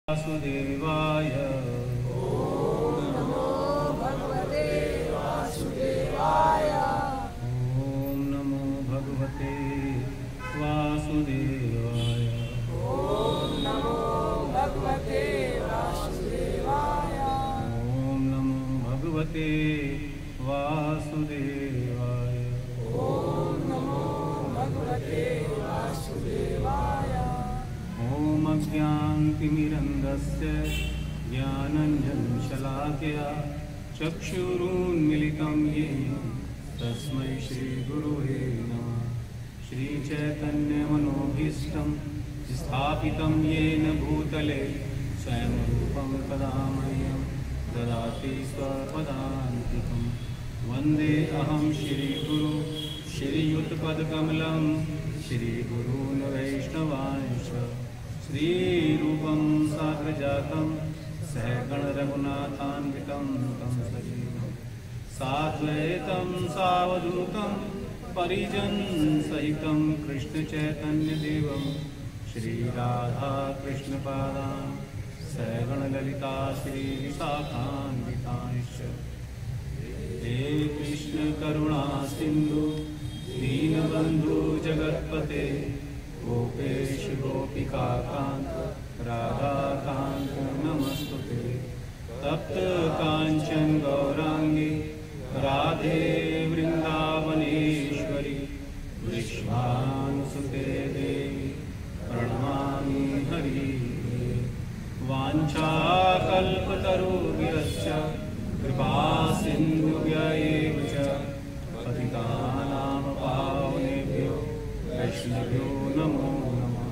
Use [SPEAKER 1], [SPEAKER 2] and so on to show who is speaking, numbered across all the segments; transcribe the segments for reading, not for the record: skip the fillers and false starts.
[SPEAKER 1] वासुदेवाय।
[SPEAKER 2] ओम नमो भगवते वासुदेवाय।
[SPEAKER 1] ओम नमो भगवते वासुदेवाय।
[SPEAKER 2] ओम नमो भगवते वासुदेवाय।
[SPEAKER 1] ओम नमो भगवते वासुदेवाय।
[SPEAKER 2] ओम नमो भगवते वासुदेवाय।
[SPEAKER 1] ओम अज्ञानतिमिरन्धस्य ज्ञानाञ्जनशलाकया चक्षुरुन्मीलितं येन तस्मै श्रीगुरुवे नमः। श्रीचैतन्यमनोभीष्टं स्थापितं येन भूतले स्वयं रूपं तदा मह्यं ददाति स्वपदान्तिकं। वन्दे अहं श्रीगुरु श्रीयुतपदकमलं श्रीगुरून् वैष्णवांश्च। श्रीरूपं साग्रजातं सहगणरघुनाथान्वितं तं सजीवं साद्वैतं सावधूतं परिजनसहितं कृष्णचैतन्यदेवं श्रीराधाकृष्णपादान् सहगणललिता श्रीविशाखान्वितांश्च। हे कृष्ण करुणा सिन्धु दीनबन्धु जगत्पते गोपेश गोपिकान्त राधाकान्त नमस्तुते। तप्त काञ्चन गौरांगी राधे वृन्दावनेश्वरी वृषभानुसुते देवी प्रणमामि हरिये। वाञ्छाकल्पतरुभ्यश्च कृपा सिन्धुभ्यैव च पतितानां पावनेभ्यो वैष्णवेभ्यो नमो नमः।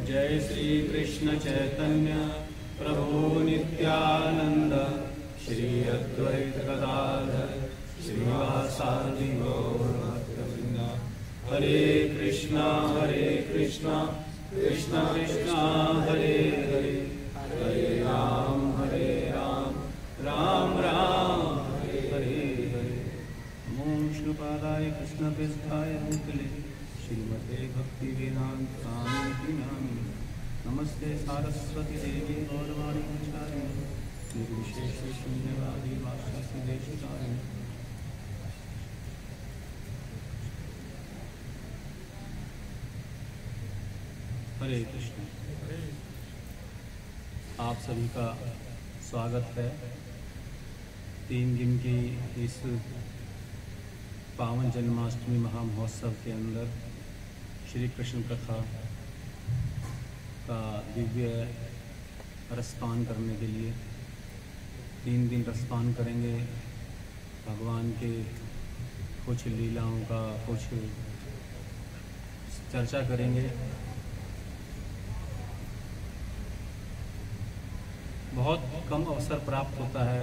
[SPEAKER 1] जय श्री कृष्ण चैतन्य प्रभु नित्यानंद श्री अद्वैत गदाधर श्रीवासादि गौर भक्तवृंद। हरे कृष्णा कृष्णा कृष्णा हरे हरे, हरे राम राम राम हरे हरे। नमो विष्णुपादाय कृष्णप्रेष्ठाय भूतले श्रीमते भक्तिवेदांत स्वामी नामिने। नमस्ते सारस्वती देवी गौरवाणी प्रचारिणे निर्विशेष शून्यवादी वाक्यस्य देशकारिणे। हरे कृष्ण। आप सभी का स्वागत है 3 दिन की इस पावन जन्माष्टमी महामहोत्सव के अंदर श्री कृष्ण कथा का दिव्य रसपान करने के लिए 3 दिन रसपान करेंगे। भगवान के कुछ लीलाओं का कुछ चर्चा करेंगे। बहुत कम अवसर प्राप्त होता है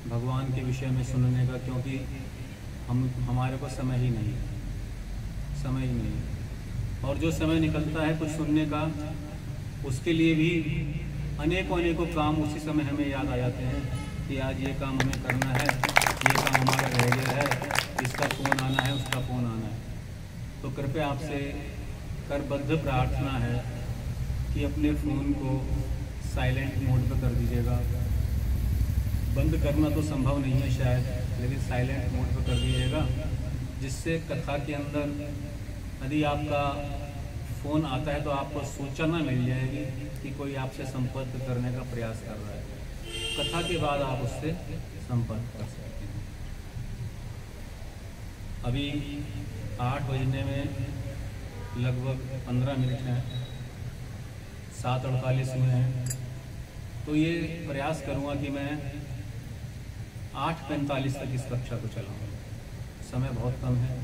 [SPEAKER 1] भगवान के विषय में सुनने का, क्योंकि हमारे को समय ही नहीं। और जो समय निकलता है कुछ सुनने का, उसके लिए भी अनेकों काम उसी समय हमें याद आ जाते हैं कि आज ये काम हमें करना है, ये काम हमारा रह गया है, इसका फ़ोन आना है, उसका फ़ोन आना है। तो कृपया आपसे करबद्ध प्रार्थना है कि अपने फ़ोन को साइलेंट मोड पर कर दीजिएगा। बंद करना तो संभव नहीं है शायद, लेकिन साइलेंट मोड पर कर दीजिएगा, जिससे कथा के अंदर यदि आपका फ़ोन आता है तो आपको सूचना मिल जाएगी कि कोई आपसे संपर्क करने का प्रयास कर रहा है। कथा के बाद आप उससे संपर्क कर सकते हैं। अभी 8 बजने में लगभग 15 मिनट हैं, 7:48 हुए हैं। तो ये प्रयास करूँगा कि मैं 8:45 तक इस कक्षा को चलाऊँ। समय बहुत कम है,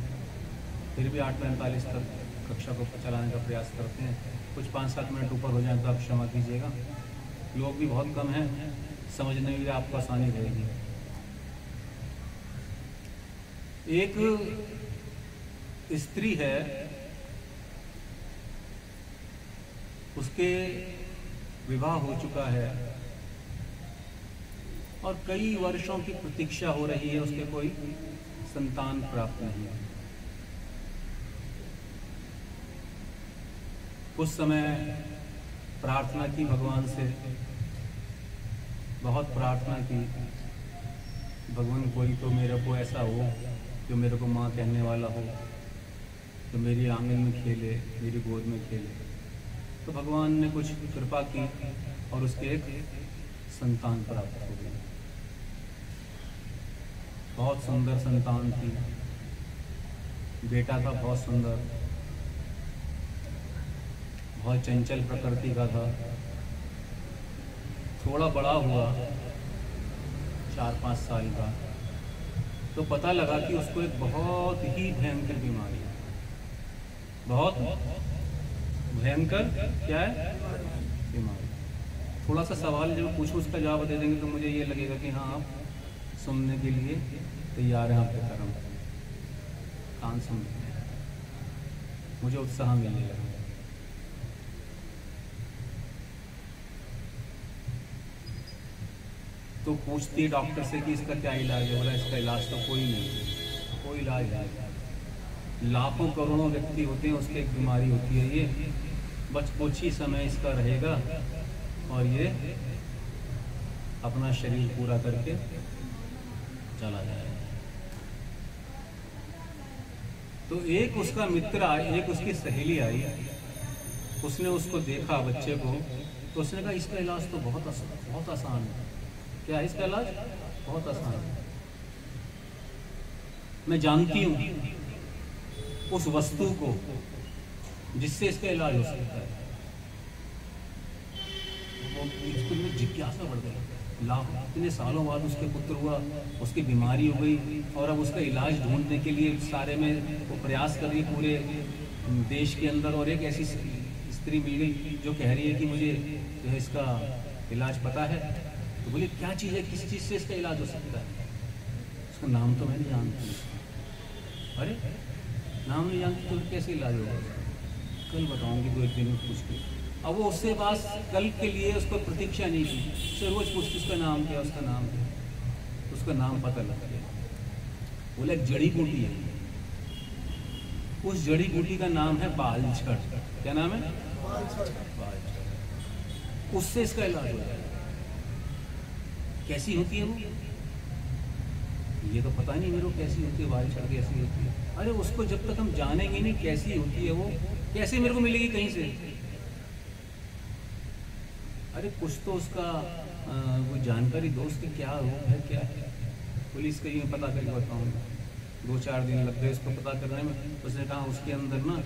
[SPEAKER 1] फिर भी 8:45 तक कक्षा को चलाने का प्रयास करते हैं। कुछ 5-7 मिनट ऊपर हो जाए तो आप क्षमा कीजिएगा। लोग भी बहुत कम हैं, समझने में भी आपको आसानी रहेगी। एक स्त्री है, उसके विवाह हो चुका है और कई वर्षों की प्रतीक्षा हो रही है, उसके कोई संतान प्राप्त नहीं है। कुछ समय प्रार्थना की भगवान से, बहुत प्रार्थना की, भगवान कोई तो मेरे को ऐसा हो जो मेरे को माँ कहने वाला हो, तो मेरी आंगन में खेले, मेरी गोद में खेले। तो भगवान ने कुछ कृपा की और उसके एक संतान प्राप्त हो गई। बहुत सुंदर संतान थी, बेटा था बहुत सुंदर, बहुत चंचल प्रकृति का था। थोड़ा बड़ा हुआ 4-5 साल का, तो पता लगा कि उसको एक बहुत ही भयंकर बीमारी है। बहुत भयंकर क्या है बीमारी। थोड़ा सा सवाल जब पूछूं उसका जवाब दे देंगे तो मुझे ये लगेगा कि हाँ आप सुनने के लिए तैयार हैं, आपके कर्म कान सुनते हैं, मुझे उत्साह मिलेगा। तो पूछती है डॉक्टर से कि इसका क्या इलाज है। बोला इसका इलाज तो कोई नहीं है, कोई इलाज नहीं। लाखों करोड़ों व्यक्ति होते हैं, उसकी एक बीमारी होती है ये, बस कुछ ही समय इसका रहेगा और ये अपना शरीर पूरा करके चला जाएगा। तो एक उसका मित्र आया, एक उसकी सहेली आई, उसने उसको देखा बच्चे को, तो उसने कहा इसका इलाज तो बहुत आसान है। क्या है इसका इलाज? बहुत आसान है। मैं जानती हूँ उस वस्तु को जिससे इसका इलाज हो सकता है। वो इसको में जिज्ञासा बढ़ गई। लाखों इतने सालों बाद उसके पुत्र हुआ, उसकी बीमारी हो गई और अब उसका इलाज ढूंढने के लिए सारे में वो प्रयास कर रही पूरे देश के अंदर। और एक ऐसी स्त्री मिल गई जो कह रही है कि मुझे जो है इसका इलाज पता है। तो बोले क्या चीज़ है, किस चीज़ से इसका इलाज हो सकता है? उसका नाम तो मैं नहीं जानती। अरे नाम नहीं जानती तो कैसे इलाज होगा? कल बताऊंगी, 2-1 दिन में पूछ के। अब वो उससे पास कल के लिए उसको प्रतीक्षा नहीं थी, उससे रोज पूछती उसका नाम क्या, उसका नाम क्या। उसका नाम पता लग गया। बोले एक जड़ी बूटी है, उस जड़ी बूटी का नाम है बालछड़। क्या नाम है? बालछड़। उससे इसका इलाज हो जाएगा। कैसी होती है वो? ये तो पता नहीं मेरे को कैसी होती है, बालछड़ कैसी होती है। अरे उसको जब तक हम जानेंगे नहीं कैसी होती है वो, कैसे मेरे को मिलेगी कहीं से? अरे कुछ तो उसका वो जानकारी दो, उसकी क्या रोग है, क्या है। पुलिस का ये पता करके बताऊँगा। 2-4 दिन लग गए उसको पता करने में। उसने कहा उसके अंदर ना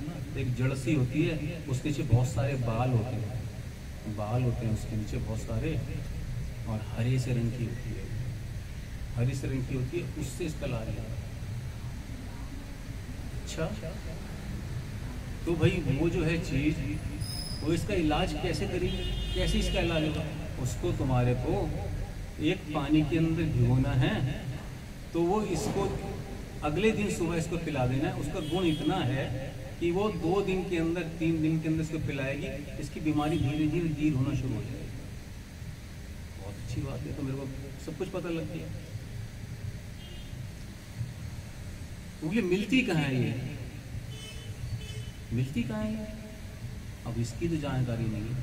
[SPEAKER 1] एक जड़ सी होती है, उसके नीचे बहुत सारे बाल होते हैं, बाल होते हैं उसके नीचे बहुत सारे, और हरे से रंग की होती है, हरी से रंग की होती है, उससे इसका इलाज है। अच्छा, तो भाई वो जो है चीज़, वो इसका इलाज कैसे करेगी, कैसे इसका इलाज होगा? उसको तुम्हारे को एक पानी के अंदर भिगोना है, तो वो इसको अगले दिन सुबह इसको पिला देना है। उसका गुण इतना है कि वो 2 दिन के अंदर, 3 दिन के अंदर इसको पिलाएगी, इसकी बीमारी धीरे धीरे दूर होना शुरू हो जाएगी। बहुत अच्छी बात है, तो मेरे को सब कुछ पता लग गया। ये मिलती कहाँ है, ये मिलती कहाँ है? अब इसकी तो जानकारी नहीं है।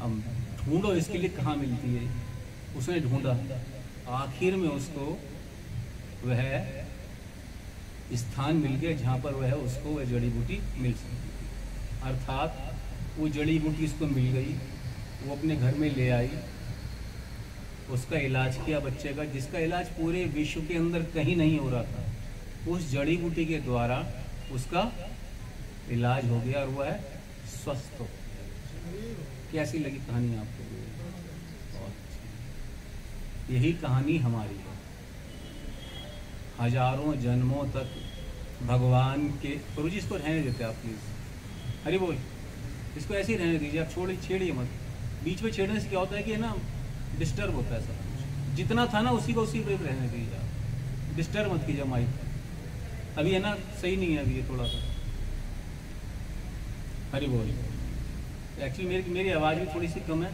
[SPEAKER 1] अब ढूंढो इसके लिए कहाँ मिलती है। उसने ढूंढा, आखिर में उसको वह स्थान मिल गया जहाँ पर वह उसको वह जड़ी बूटी मिल सकती थी। अर्थात वो जड़ी बूटी उसको मिल गई, वो अपने घर में ले आई, उसका इलाज किया बच्चे का, जिसका इलाज पूरे विश्व के अंदर कहीं नहीं हो रहा था। उस जड़ी बूटी के द्वारा उसका इलाज हो गया और वह स्वस्थ हो गया। कैसी लगी कहानी आपको? बहुत अच्छी। यही कहानी हमारी है। हजारों जन्मों तक भगवान के गुरु जी, इसको रहने देते आप प्लीज़, हरि बोल। इसको ऐसे ही रहने दीजिए, आप छेड़िए मत। बीच में छेड़ने से क्या होता है कि ना डिस्टर्ब होता है सब कुछ। जितना था ना उसी को उसी पर रहने दीजिए, आप डिस्टर्ब मत कीजिए माइक। अभी है ना सही नहीं है अभी ये थोड़ा सा। हरि बोल। एक्चुअली मेरी आवाज़ भी थोड़ी सी कम है,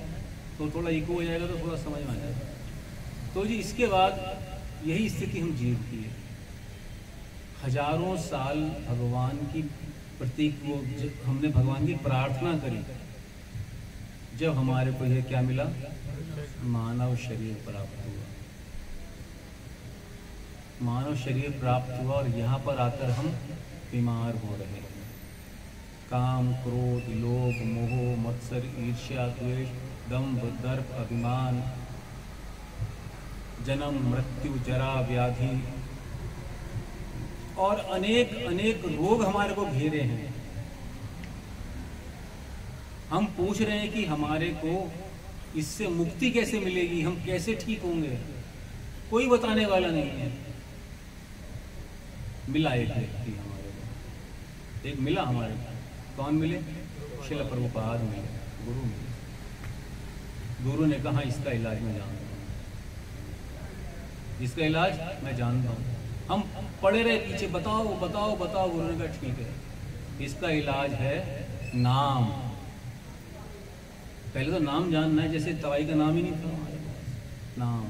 [SPEAKER 1] तो थोड़ा इको हो जाएगा तो थोड़ा समझ में आ जाएगा। तो जी इसके बाद यही स्थिति हम जीव की है। हजारों साल भगवान की प्रतीक वो जब हमने भगवान की प्रार्थना करी, जब हमारे को यह क्या मिला, मानव शरीर प्राप्त हुआ। मानव शरीर प्राप्त हुआ और यहाँ पर आकर हम बीमार हो रहे हैं। काम, क्रोध, लोभ, मोह, मत्सर, ईर्ष्या, द्वेष, दंभ, दर्प, अभिमान, जन्म, मृत्यु, जरा, व्याधि और अनेक अनेक रोग हमारे को घेरे हैं। हम पूछ रहे हैं कि हमारे को इससे मुक्ति कैसे मिलेगी, हम कैसे ठीक होंगे, कोई बताने वाला नहीं है। मिला एक व्यक्ति हमारे को, एक मिला हमारे को। कौन मिले? श्रील प्रभुपाद मिले, गुरु मिले। गुरु ने कहा इसका इलाज मैं जानता हूँ, इसका इलाज मैं जानता हूँ। हम पड़े रहे पीछे, बताओ बताओ बताओ। गुरु ने कहा ठीक है, इसका इलाज है नाम। पहले तो नाम जानना है, जैसे दवाई का नाम ही नहीं था हमारे पास, नाम।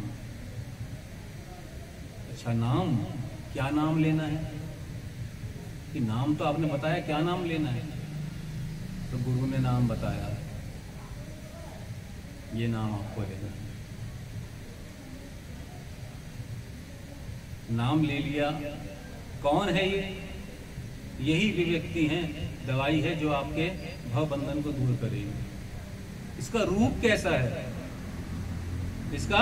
[SPEAKER 1] अच्छा नाम, क्या नाम लेना है? कि नाम तो आपने बताया, क्या नाम लेना है? तो गुरु ने नाम बताया, ये नाम आपको लेना है। नाम ले लिया। कौन है ये? यही वे व्यक्ति हैं, दवाई है जो आपके भव बंधन को दूर करेगी। इसका रूप कैसा है? इसका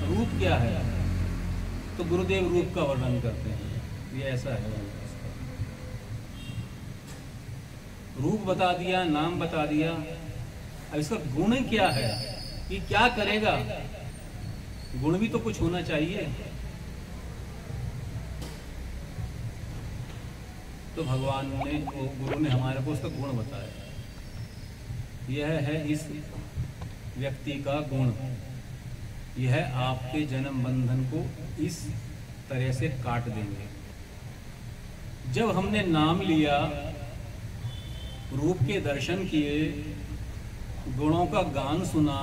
[SPEAKER 1] रूप क्या है? तो गुरुदेव रूप का वर्णन करते हैं, ये ऐसा है। रूप बता दिया, नाम बता दिया। अब इसका गुण क्या है, ये क्या करेगा? गुण भी तो कुछ होना चाहिए। तो भगवान ने, गुरु ने हमारे को उसका गुण बताया। यह है इस व्यक्ति का गुण, यह आपके जन्म बंधन को इस तरह से काट देंगे। जब हमने नाम लिया, रूप के दर्शन किए, गुणों का गान सुना,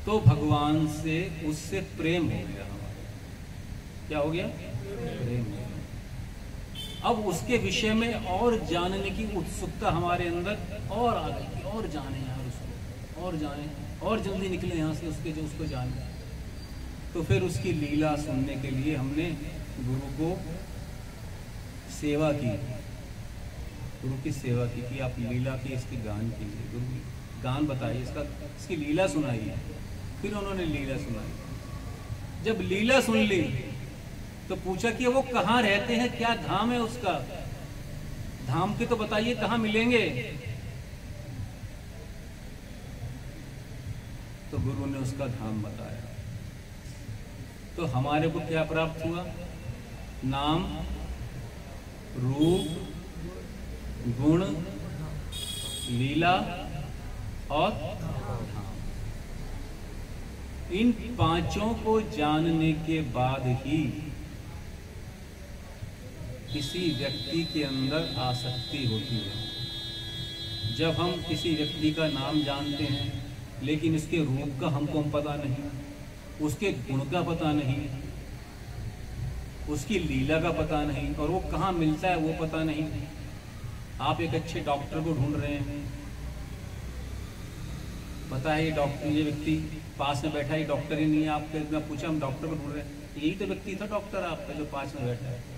[SPEAKER 1] तो भगवान से, उससे प्रेम हो गया हमारा। क्या हो गया? प्रेम हो गया। अब उसके विषय में और जानने की उत्सुकता हमारे अंदर और आ गई, और जाने यार उसको, और जाने, और जल्दी निकले यहाँ से उसके, जो उसको जाने। तो फिर उसकी लीला सुनने के लिए हमने गुरु को सेवा की, गुरु की सेवा की कि आप लीला की, इसके गान कीजिए, गुरु गान बताइए, इसकी लीला सुनाइए। फिर उन्होंने लीला सुनाई। जब लीला सुन ली तो पूछा कि वो कहाँ रहते हैं, क्या धाम है उसका, धाम के तो बताइए, कहाँ मिलेंगे? तो गुरु ने उसका धाम बताया। तो हमारे को क्या प्राप्त हुआ? नाम, रूप, गुण, लीला और धाम। इन पांचों को जानने के बाद ही किसी व्यक्ति के अंदर आसक्ति होती है। जब हम किसी व्यक्ति का नाम जानते हैं, लेकिन उसके रूप का हमको पता नहीं, उसके गुण का पता नहीं, उसकी लीला का पता नहीं, और वो कहाँ मिलता है वो पता नहीं। आप एक अच्छे डॉक्टर को ढूंढ रहे हैं, पता है ये डॉक्टर, ये व्यक्ति पास में बैठा है, डॉक्टर ही नहीं है। आपके पूछा हम डॉक्टर को ढूंढ रहे हैं, यही तो व्यक्ति था डॉक्टर आपका जो पास में बैठा है।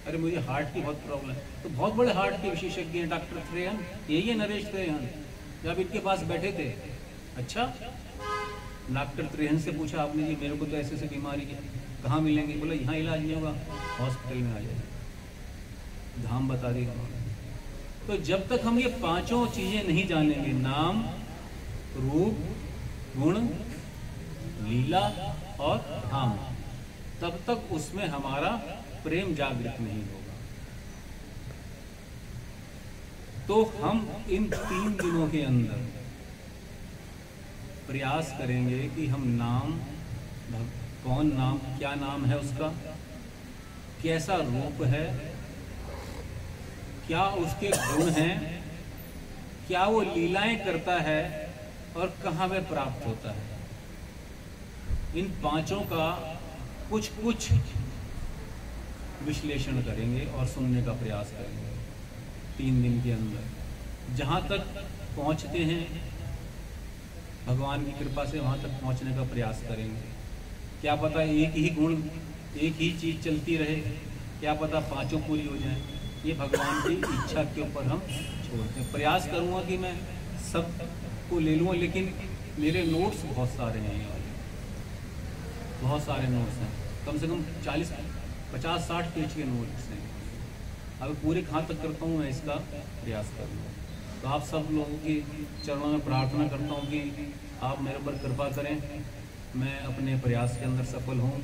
[SPEAKER 1] अरे मुझे हार्ट की बहुत प्रॉब्लम है, तो बहुत बड़े हार्ट के विशेषज्ञ हैं डॉक्टर त्रेहन, यही है नरेश त्रेहन, जब इनके पास बैठे थे। अच्छा, डॉक्टर त्रेहन से पूछा आपने, जी मेरे को तो ऐसे बीमारी है, कहाँ मिलेंगे? बोला यहाँ इलाज नहीं होगा, हॉस्पिटल में आ जाए। धाम बता दी। तो जब तक हम ये पांचों चीजें नहीं जानेंगे, नाम, रूप, गुण, लीला और धाम, तब तक उसमें हमारा प्रेम जागृत नहीं होगा। तो हम इन 3 दिनों के अंदर प्रयास करेंगे कि हम नाम, कौन नाम, क्या नाम है उसका, कैसा रूप है, क्या उसके गुण हैं, क्या वो लीलाएं करता है और कहाँ में प्राप्त होता है। इन पांचों का कुछ कुछ विश्लेषण करेंगे और सुनने का प्रयास करेंगे 3 दिन के अंदर। जहाँ तक पहुँचते हैं भगवान की कृपा से वहाँ तक पहुँचने का प्रयास करेंगे। क्या पता एक ही गुण, एक ही चीज़ चलती रहे, क्या पता 5 पूरी हो जाए। ये भगवान की इच्छा के ऊपर हम छोड़ते हैं। प्रयास करूँगा कि मैं सब को ले लूँगा, लेकिन मेरे नोट्स बहुत सारे हैं, ये वाले बहुत सारे नोट्स हैं, कम से कम 40, 50, 60 पेज के नोट्स हैं। अब पूरे कहाँ तक करता हूँ मैं इसका प्रयास करूँगा। तो आप सब लोगों के चरणों में प्रार्थना करता हूँ कि आप मेरे ऊपर कृपा करें, मैं अपने प्रयास के अंदर सफल हूँ।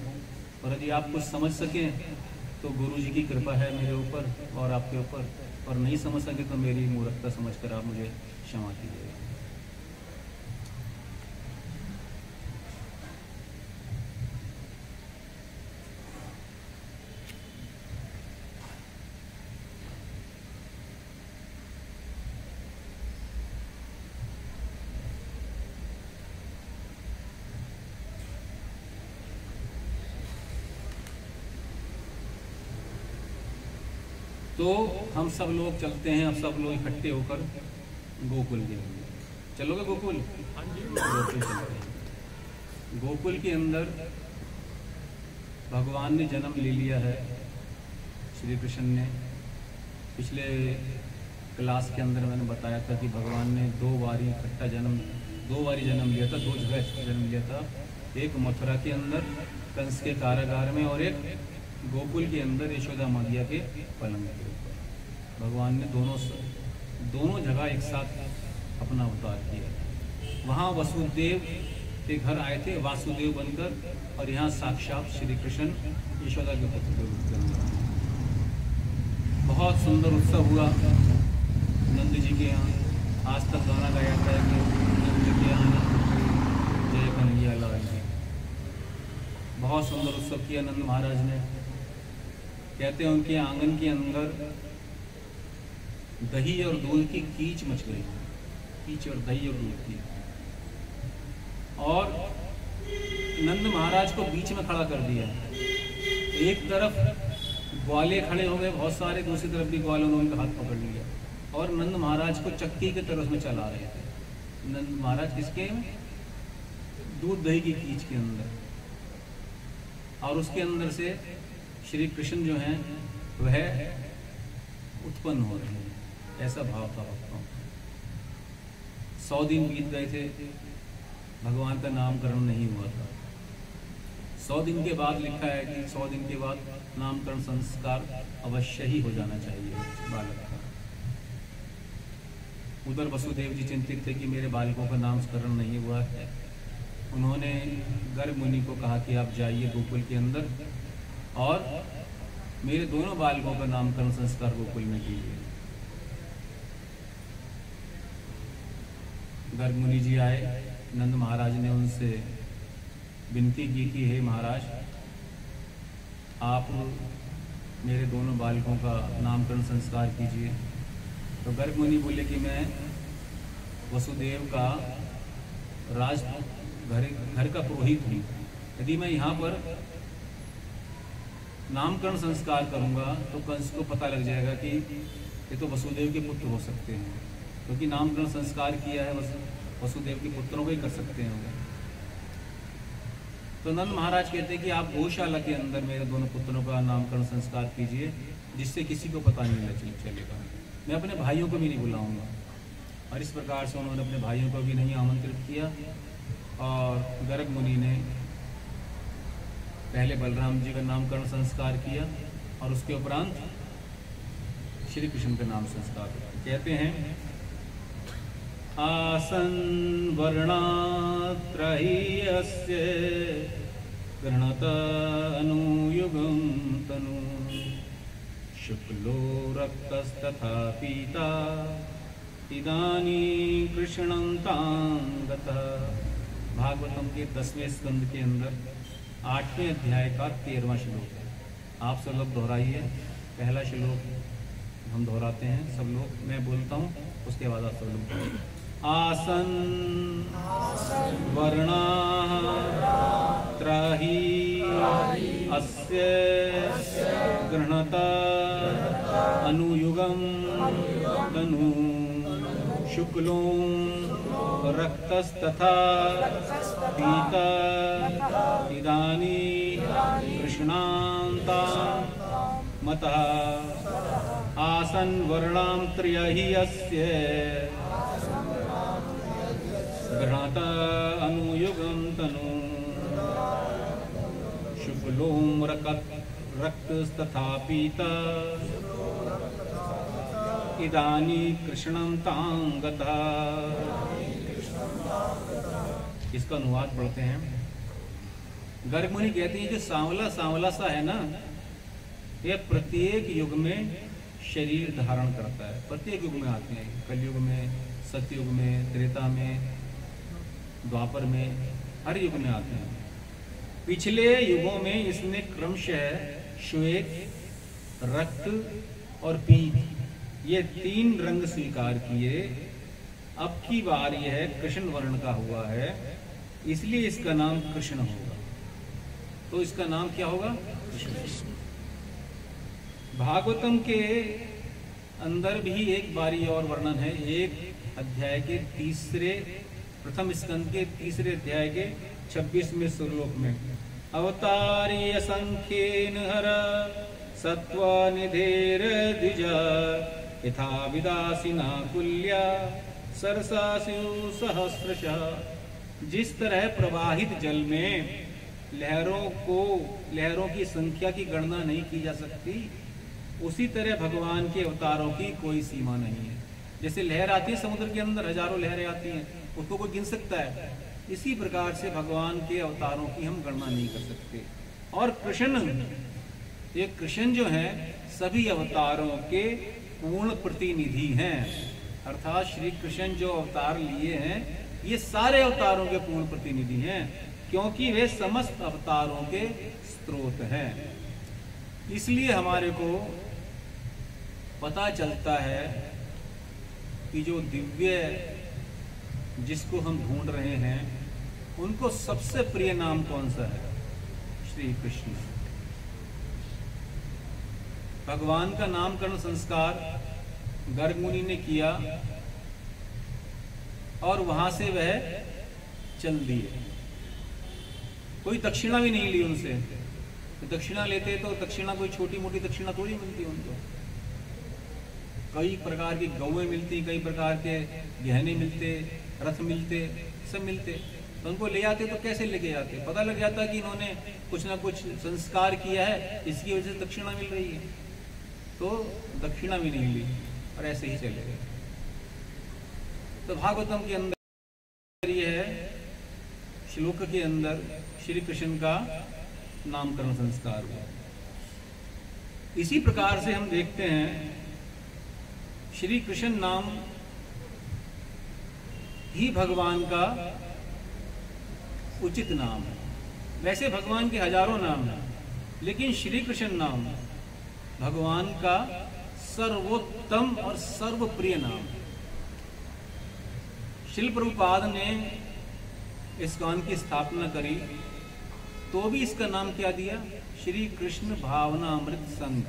[SPEAKER 1] और यदि आप कुछ समझ सकें तो गुरु जी की कृपा है मेरे ऊपर और आपके ऊपर, और नहीं समझ सके तो मेरी मूर्खता समझकर आप मुझे क्षमा कीजिएगा। तो हम सब लोग चलते हैं, अब सब लोग इकट्ठे होकर गोकुल के अंदर। चलोगे गोकुल? गोकुल चलते हैं। गोकुल के अंदर भगवान ने जन्म ले लिया है, श्री कृष्ण ने। पिछले क्लास के अंदर मैंने बताया था कि भगवान ने 2 बारी इकट्ठा दो बारी जन्म लिया था, 2 जगह जन्म लिया था। एक मथुरा के अंदर कंस के कारागार में, और एक गोकुल के अंदर यशोदा मैया के पलंग के ऊपर। भगवान ने दोनों जगह एक साथ अपना अवतार किया। वहाँ वसुदेव के घर आए थे वासुदेव बनकर, और यहाँ साक्षात श्री कृष्ण यशोदा के पुत्र के रूप में अंदर। बहुत सुंदर उत्सव हुआ नंद जी के यहाँ। आज तक गाना गाया था कि नंद के आनंद जय कन्हैया लाल जी। बहुत सुंदर उत्सव किया नंद महाराज ने। कहते हैं उनके आंगन के अंदर दही और दूध की कीच मच गई, कीच और दही और दूध की। और नंद महाराज को बीच में खड़ा कर दिया। एक तरफ ग्वाले खड़े हो गए बहुत सारे, दूसरी तरफ भी ग्वालों ने उनका हाथ पकड़ लिया और नंद महाराज को चक्की की तरफ में चला रहे थे। नंद महाराज किसके? दूध दही की कीच के अंदर। और उसके अंदर से श्री कृष्ण जो हैं वह उत्पन्न हो रहे हैं, ऐसा भाव था भक्तों। 100 दिन बीत गए थे, भगवान का नामकरण नहीं हुआ था। 100 दिन के बाद लिखा है कि 100 दिन के बाद नामकरण संस्कार अवश्य ही हो जाना चाहिए बालक का। उधर वसुदेव जी चिंतित थे कि मेरे बालकों का नामकरण नहीं हुआ है। उन्होंने गर्ग मुनि को कहा कि आप जाइए गोकुल के अंदर और मेरे दोनों बालकों का नामकरण संस्कार गोकुल में कीजिए। गर्ग मुनि जी आए, नंद महाराज ने उनसे विनती की कि हे महाराज, आप मेरे दोनों बालकों का नामकरण संस्कार कीजिए। तो गर्ग मुनि बोले कि मैं वसुदेव का घर का पुरोहित हूँ। यदि मैं यहाँ पर नामकरण संस्कार करूँगा तो कंस को पता लग जाएगा कि ये तो वसुदेव के पुत्र हो सकते हैं, क्योंकि नामकरण संस्कार किया है वसुदेव के पुत्रों को ही कर सकते हैं। तो नंद महाराज कहते हैं कि आप गौशाला के अंदर मेरे दोनों पुत्रों का नामकरण संस्कार कीजिए, जिससे किसी को पता नहीं चलेगा। मैं अपने भाइयों को भी नहीं बुलाऊंगा। और इस प्रकार से उन्होंने अपने भाइयों को भी नहीं आमंत्रित किया। और गर्ग मुनि ने पहले बलराम जी का नामकरण संस्कार किया और उसके उपरांत श्री कृष्ण का नाम संस्कार किया। कहते हैं आसन वर्णात्रयस्य गृणत अनुयुगं तनु शुक्लो रक्तस्तथा पीता इदानीं कृष्णं तां गतः। भागवतम के 10वें स्कंद के अंदर 8वें अध्याय का 13वां श्लोक है। आप सब लोग दोहराइए। पहला श्लोक हम दोहराते हैं सब लोग, मैं बोलता हूँ उसके बाद आप सब लोग। आसन वर्णा त्राही अस्य गृह्णता अनुयुगं तनु शुक्लों रक्तस्तथा पीता इदानीं कृष्णान्ता मतः आसन वर्णां त्रयहि अस्य गृह्णता अनुयुगं तनु शुक्लों रक्तस्तथा पीता इदानीं कृष्णं तां गतः। इसका अनुवाद पढ़ते हैं। गर्ग मुनि कहते हैं जो सांवला सांवला सा है ना, यह प्रत्येक युग में शरीर धारण करता है। प्रत्येक युग में आते हैं, कलयुग में, सतयुग में, त्रेता में, द्वापर में, हर युग में आते हैं। पिछले युगों में इसने क्रमशः श्वेत, रक्त और पीत ये 3 रंग स्वीकार किए। अब की बार यह कृष्ण वर्ण का हुआ है, इसलिए इसका नाम कृष्ण होगा। तो इसका नाम क्या होगा? कृष्ण। भागवतम के अंदर भी एक बारी और वर्णन है, एक अध्याय के प्रथम स्कंद के 3 अध्याय के 26वें श्लोक में। अवतारी असंख्येन हर सत्वानिधेर द्विज यथा विदासिना कुल्या सरसास्यु सहस्रशः। जिस तरह प्रवाहित जल में लहरों की संख्या की गणना नहीं की जा सकती, उसी तरह भगवान के अवतारों की कोई सीमा नहीं है। जैसे लहर आती है समुद्र के अंदर, हजारों लहरें आती हैं, उसको कोई गिन सकता है? इसी प्रकार से भगवान के अवतारों की हम गणना नहीं कर सकते। और कृष्ण जो है सभी अवतारों के पूर्ण प्रतिनिधि हैं। अर्थात श्री कृष्ण जो अवतार लिए हैं ये सारे अवतारों के पूर्ण प्रतिनिधि हैं, क्योंकि वे समस्त अवतारों के स्रोत हैं। इसलिए हमारे को पता चलता है कि जो दिव्य जिसको हम ढूंढ रहे हैं उनको सबसे प्रिय नाम कौन सा है? श्री कृष्ण। भगवान का नामकरण संस्कार गर्ग मुनि ने किया और वहां से वह चल दिए। कोई दक्षिणा भी नहीं ली उनसे। तो दक्षिणा लेते तो दक्षिणा कोई छोटी मोटी दक्षिणा थोड़ी मिलती उनको। कई प्रकार की गौएं मिलती, कई प्रकार के गहने मिलते, रथ मिलते, सब मिलते। तो उनको ले आते तो कैसे लेके जाते? पता लग जाता कि इन्होंने कुछ ना कुछ संस्कार किया है, इसकी वजह से दक्षिणा मिल रही है। तो दक्षिणा भी नहीं ली और ऐसे ही चले गए। तो भागवतम के अंदर ये है, श्लोक के अंदर श्री कृष्ण का नामकरण संस्कार हुआ। इसी प्रकार से हम देखते हैं श्री कृष्ण नाम ही भगवान का उचित नाम है। वैसे भगवान के हजारों नाम हैं, लेकिन श्री कृष्ण नाम भगवान का सर्वोत्तम और सर्वप्रिय नाम है। श्रील प्रभुपाद ने इस्कॉन की स्थापना करी तो भी इसका नाम क्या दिया? श्री कृष्ण भावनामृत संघ।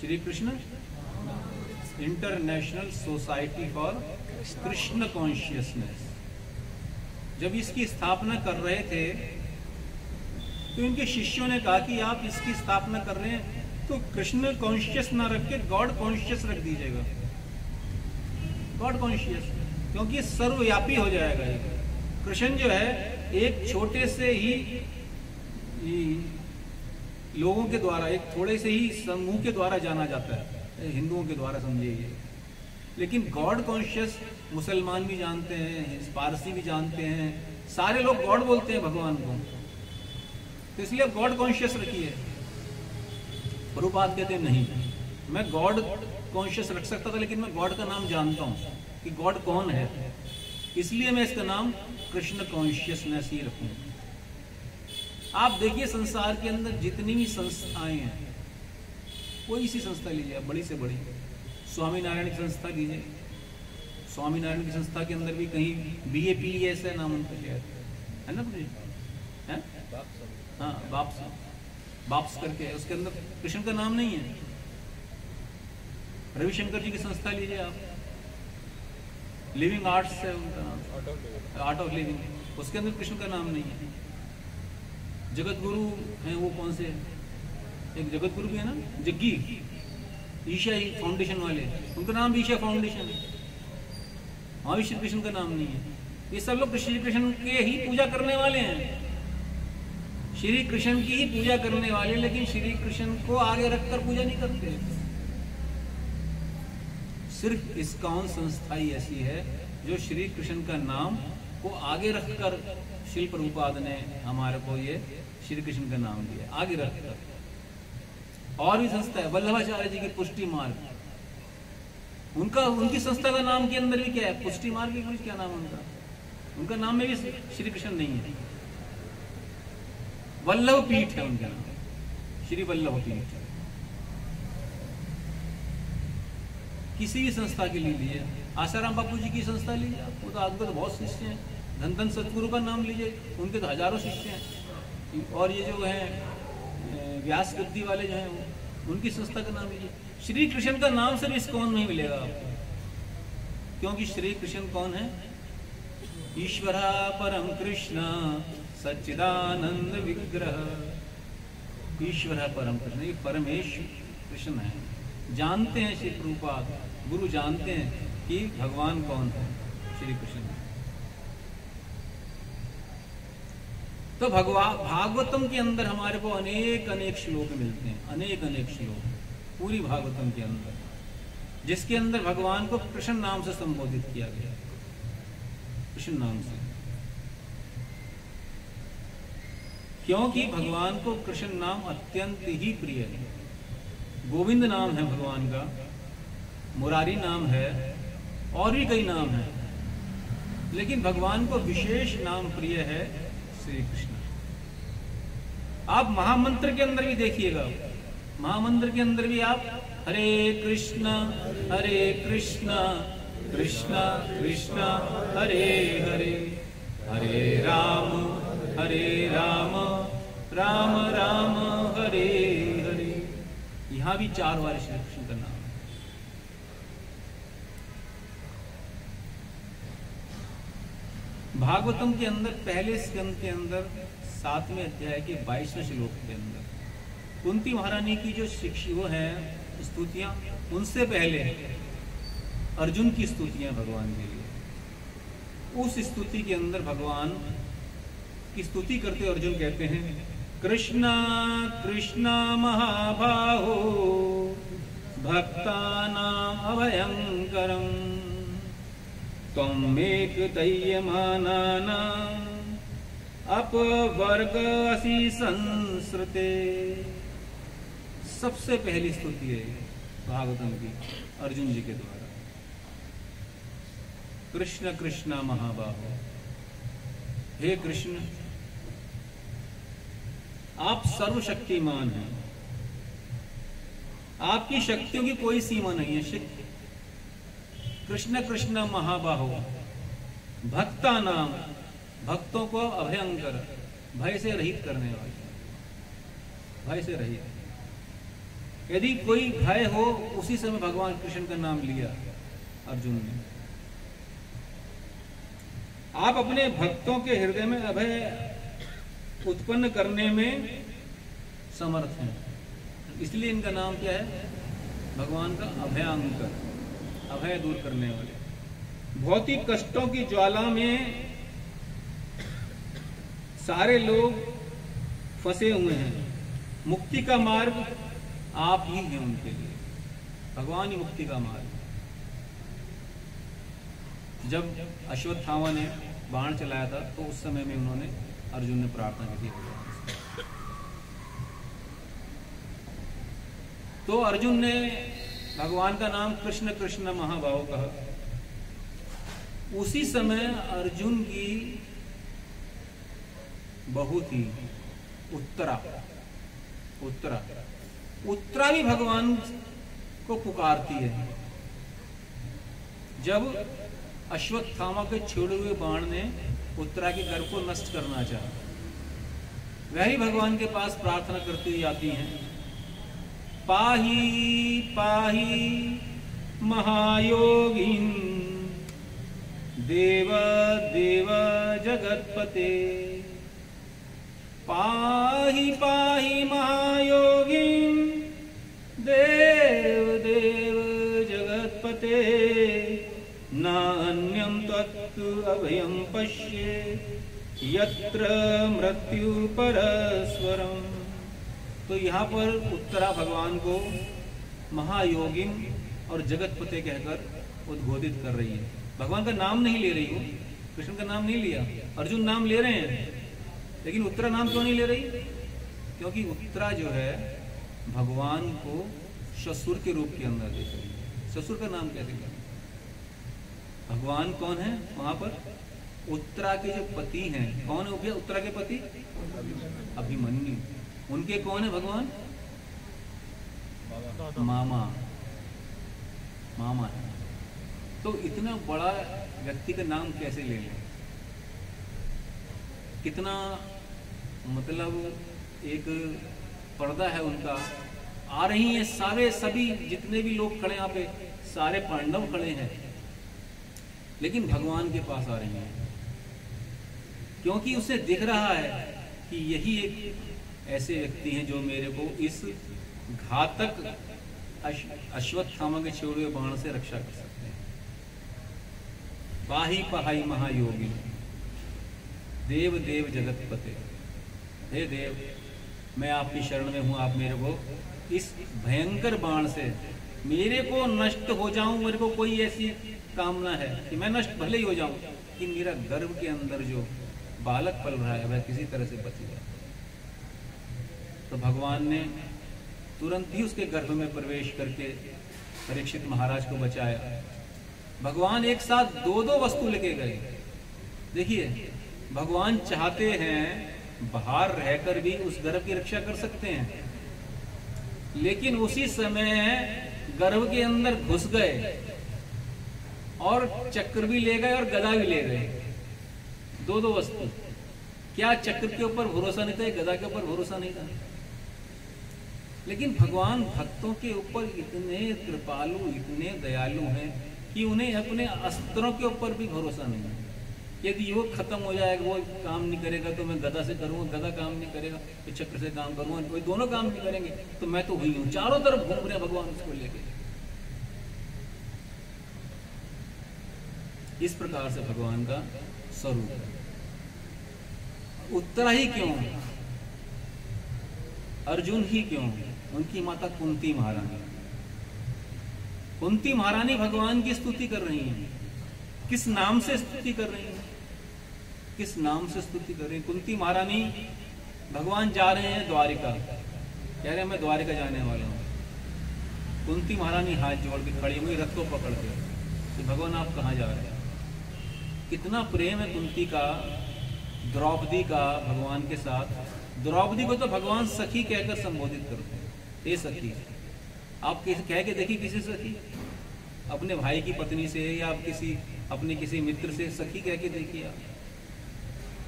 [SPEAKER 1] Shri Krishna international society for Krishna consciousness. जब इसकी स्थापना कर रहे थे तो इनके शिष्यों ने कहा कि आप इसकी स्थापना कर रहे हैं तो कृष्ण कॉन्शियस ना रख के गॉड कॉन्शियस रख दीजिएगा। गॉड कॉन्शियस, क्योंकि ये सर्वव्यापी हो जाएगा। ये कृष्ण जो है एक छोटे से ही लोगों के द्वारा, एक थोड़े से ही समूह के द्वारा जाना जाता है, हिंदुओं के द्वारा समझिए। लेकिन गॉड कॉन्शियस मुसलमान भी जानते हैं, पारसी भी जानते हैं, सारे लोग गॉड बोलते हैं भगवान को। तो इसलिए आप गॉड कॉन्शियस रखिए। प्रभुपाद कहते हैं नहीं, मैं गॉड कॉन्शियस रख सकता था, लेकिन मैं गॉड का नाम जानता हूँ कि गॉड कौन है, इसलिए मैं इसका नाम कृष्ण कॉन्शियसनेस ही रखूंगा। आप देखिए संसार के अंदर जितनी भी संस्थाएं हैं, कोई सी संस्था लीजिए, बड़ी से बड़ी स्वामीनारायण की संस्था लीजिए। स्वामीनारायण की संस्था के अंदर भी कहीं BAPES है नाम उनका, है ना? हाँ, बाप्स करके है, उसके अंदर कृष्ण का नाम नहीं है। रविशंकर जी की संस्था लीजिए आप, लिविंग आर्ट्स है उनका नाम, आर्ट ऑफ लिविंग, उसके अंदर कृष्ण का नाम नहीं है। जगत गुरु हैं वो कौन से, एक जगत गुरु भी है ना, जग्गी, ईशा फाउंडेशन वाले, उनका नाम भी ईशा फाउंडेशन है, वहां भी श्री कृष्ण का नाम नहीं है। ये सब लोग श्री कृष्ण के ही पूजा करने वाले हैं, श्री कृष्ण की ही पूजा करने वाले, लेकिन श्री कृष्ण को आगे रखकर पूजा नहीं करते। सिर्फ इस्कॉन संस्था ही ऐसी है जो श्री कृष्ण का नाम को आगे रखकर, श्री प्रभुपाद ने हमारे को ये श्री कृष्ण का नाम दिया, आगे रखकर। और भी संस्था है, वल्लभाचार्य जी की पुष्टि मार्ग, उनकी संस्था का नाम के अंदर भी क्या है, पुष्टि मार्ग की, क्या नाम है उनका नाम में भी श्री कृष्ण नहीं है, वल्लभ पीठ है उनका नाम, श्री वल्लभ पीठ। किसी भी संस्था के लीजिए, आसाराम बापू जी की संस्था लीजिए, वो तो आजकल तो बहुत शिष्य हैं, धन धन सतगुरु का नाम लीजिए, उनके तो हजारों शिष्य हैं। और ये जो है व्यास गद्दी वाले जो हैं, उनकी संस्था का नाम लीजिए। श्री कृष्ण का नाम सिर्फ इस्कॉन नहीं मिलेगा आपको, क्योंकि श्री कृष्ण कौन है, ईश्वर परम कृष्ण सच्चिदानंद विग्रह, ईश्वर परम कृष्ण, ये परमेश्वर कृष्ण है। जानते हैं श्री प्रभुपाद गुरु जानते हैं कि भगवान कौन है, श्री कृष्ण। तो भागवतम के अंदर हमारे को अनेक अनेक श्लोक मिलते हैं, अनेक अनेक श्लोक पूरी भागवतम के अंदर, जिसके अंदर भगवान को कृष्ण नाम से संबोधित किया गया, कृष्ण नाम से। क्योंकि भगवान को कृष्ण नाम अत्यंत ही प्रिय है। गोविंद नाम है भगवान का, मुरारी नाम है, और भी कई नाम है, लेकिन भगवान को विशेष नाम प्रिय है श्री कृष्ण। आप महामंत्र के अंदर भी देखिएगा, महामंत्र के अंदर भी आप हरे कृष्ण कृष्ण कृष्ण हरे हरे, हरे राम राम राम हरे हरे, यहां भी 4 बार श्री कृष्ण का नाम। भागवतम के अंदर पहले स्कंद के अंदर 7वें अध्याय के 22वें श्लोक के अंदर कुंती महारानी की जो वो है स्तुतियां, उनसे पहले अर्जुन की स्तुतियां भगवान के लिए। उस स्तुति के अंदर भगवान की स्तुति करते अर्जुन कहते हैं, कृष्णा कृष्णा महाबाहो भक्तानां अभयंकरं त्वमेक दह्यमानानां अपवर्गसि संसृते। सबसे पहली स्तुति है भागवतम की अर्जुन जी के द्वारा, कृष्ण कृष्णा महाबाहो, हे कृष्ण आप सर्वशक्तिमान हैं, आपकी शक्तियों की कोई सीमा नहीं है। कृष्ण कृष्ण महाबाहो, भक्ता नाम, भक्तों को अभयंकर, भय से रहित करने वाले, भय से रहित। यदि कोई भय हो, उसी समय भगवान कृष्ण का नाम लिया अर्जुन ने। आप अपने भक्तों के हृदय में अभय उत्पन्न करने में समर्थ हैं, इसलिए इनका नाम क्या है, भगवान का अभयांकर, अभय दूर करने वाले। भौतिक कष्टों की ज्वाला में सारे लोग फंसे हुए हैं, मुक्ति का मार्ग आप ही हैं उनके लिए, भगवान ही मुक्ति का मार्ग। जब अश्वत्थामा ने बाण चलाया था तो उस समय में उन्होंने, अर्जुन ने प्रार्थना की थी, तो अर्जुन ने भगवान का नाम कृष्ण कृष्ण महाबाहो कहा। उसी समय अर्जुन की बहू थी उत्तरा, उत्तरा भी भगवान को पुकारती है। जब अश्वत्थामा के छोड़े हुए बाण ने उत्तरा के गर्भ को नष्ट करना चाहा, वही भगवान के पास प्रार्थना करती हुई आती हैं, पाही पाही महायोगिन देव देव जगतपते, पाही पाही महायोगिन देव देव जगतपते, नान्यं तत्तु अभयं पश्ये यत्र मृत्यु परस्वरम। तो यहाँ पर उत्तरा भगवान को महायोगिन और जगतपते कहकर उद्बोधित कर रही है। भगवान का नाम नहीं ले रही हो, कृष्ण का नाम नहीं लिया, अर्जुन नाम ले रहे हैं, लेकिन उत्तरा नाम क्यों नहीं ले रही? क्योंकि उत्तरा जो है भगवान को ससुर के रूप के अंदर देख रही है। ससुर का नाम कैसे करें? भगवान कौन है वहां पर? उत्तरा के जो पति हैं, कौन है भैया उत्तरा के पति? अभिमन्यु। उनके कौन है भगवान? मामा, मामा है। तो इतना बड़ा व्यक्ति का नाम कैसे ले लें? कितना मतलब एक पर्दा है उनका। आ रही हैं सारे, सभी जितने भी लोग खड़े यहाँ पे, सारे पांडव खड़े हैं, लेकिन भगवान के पास आ रही हैं क्योंकि उसे दिख रहा है कि यही एक ऐसे व्यक्ति हैं जो मेरे को इस घातक अश्वत्थामा के छोड़े हुए बाण से रक्षा कर सकते हैं। पाही पाही महायोगी देव देव जगतपते, हे देव मैं आपकी शरण में हूं, आप मेरे को इस भयंकर बाण से मेरे को नष्ट हो जाऊं, मेरे को कोई ऐसी कामना है कि मैं नष्ट भले ही हो जाऊं, कि मेरा गर्भ के अंदर जो बालक पल रहा है वह किसी तरह से बच जाए। तो भगवान ने तुरंत ही उसके गर्भ में प्रवेश करके परीक्षित महाराज को बचाया। भगवान एक साथ दो दो वस्तु लेके गए। देखिए भगवान चाहते हैं बाहर रहकर भी उस गर्भ की रक्षा कर सकते हैं, लेकिन उसी समय गर्भ के अंदर घुस गए और चक्र भी ले गए और गदा भी ले गए। दो दो वस्तु। क्या चक्र के ऊपर भरोसा नहीं था, गदा के ऊपर भरोसा नहीं था? लेकिन भगवान भक्तों के ऊपर इतने कृपालु, इतने दयालु हैं कि उन्हें अपने अस्त्रों के ऊपर भी भरोसा नहीं है। यदि योग खत्म हो जाएगा, वो काम नहीं करेगा तो मैं गदा से करूंगा, गदा काम नहीं करेगा तो चक्र से काम करूंगा, कोई दोनों काम नहीं करेंगे तो मैं तो हुई हूं। चारों तरफ घूम रहे हैं भगवान उसको लेके। इस प्रकार से भगवान का स्वरूप है। उत्तरा ही क्यों, अर्जुन ही क्यों? उनकी माता कुंती महारानी। कुंती महारानी भगवान की स्तुति कर रही हैं। किस नाम से स्तुति कर रही हैं? किस नाम से स्तुति कर रही हैं? कुंती महारानी, भगवान जा रहे हैं द्वारिका, कह रहे हैं मैं द्वारिका जाने वाला हूं। कुंती महारानी हाथ जोड़ के खड़ी हुई, रथ को पकड़ के, तो भगवान आप कहाँ जा रहे हैं? कितना प्रेम है कुंती का, द्रौपदी का भगवान के साथ। द्रौपदी को तो भगवान सखी कहकर संबोधित करते हैं, हे सखी। आप कह के देखिए किसी सखी, अपने भाई की पत्नी से या आप अपने किसी मित्र से सखी कह के देखिए आप।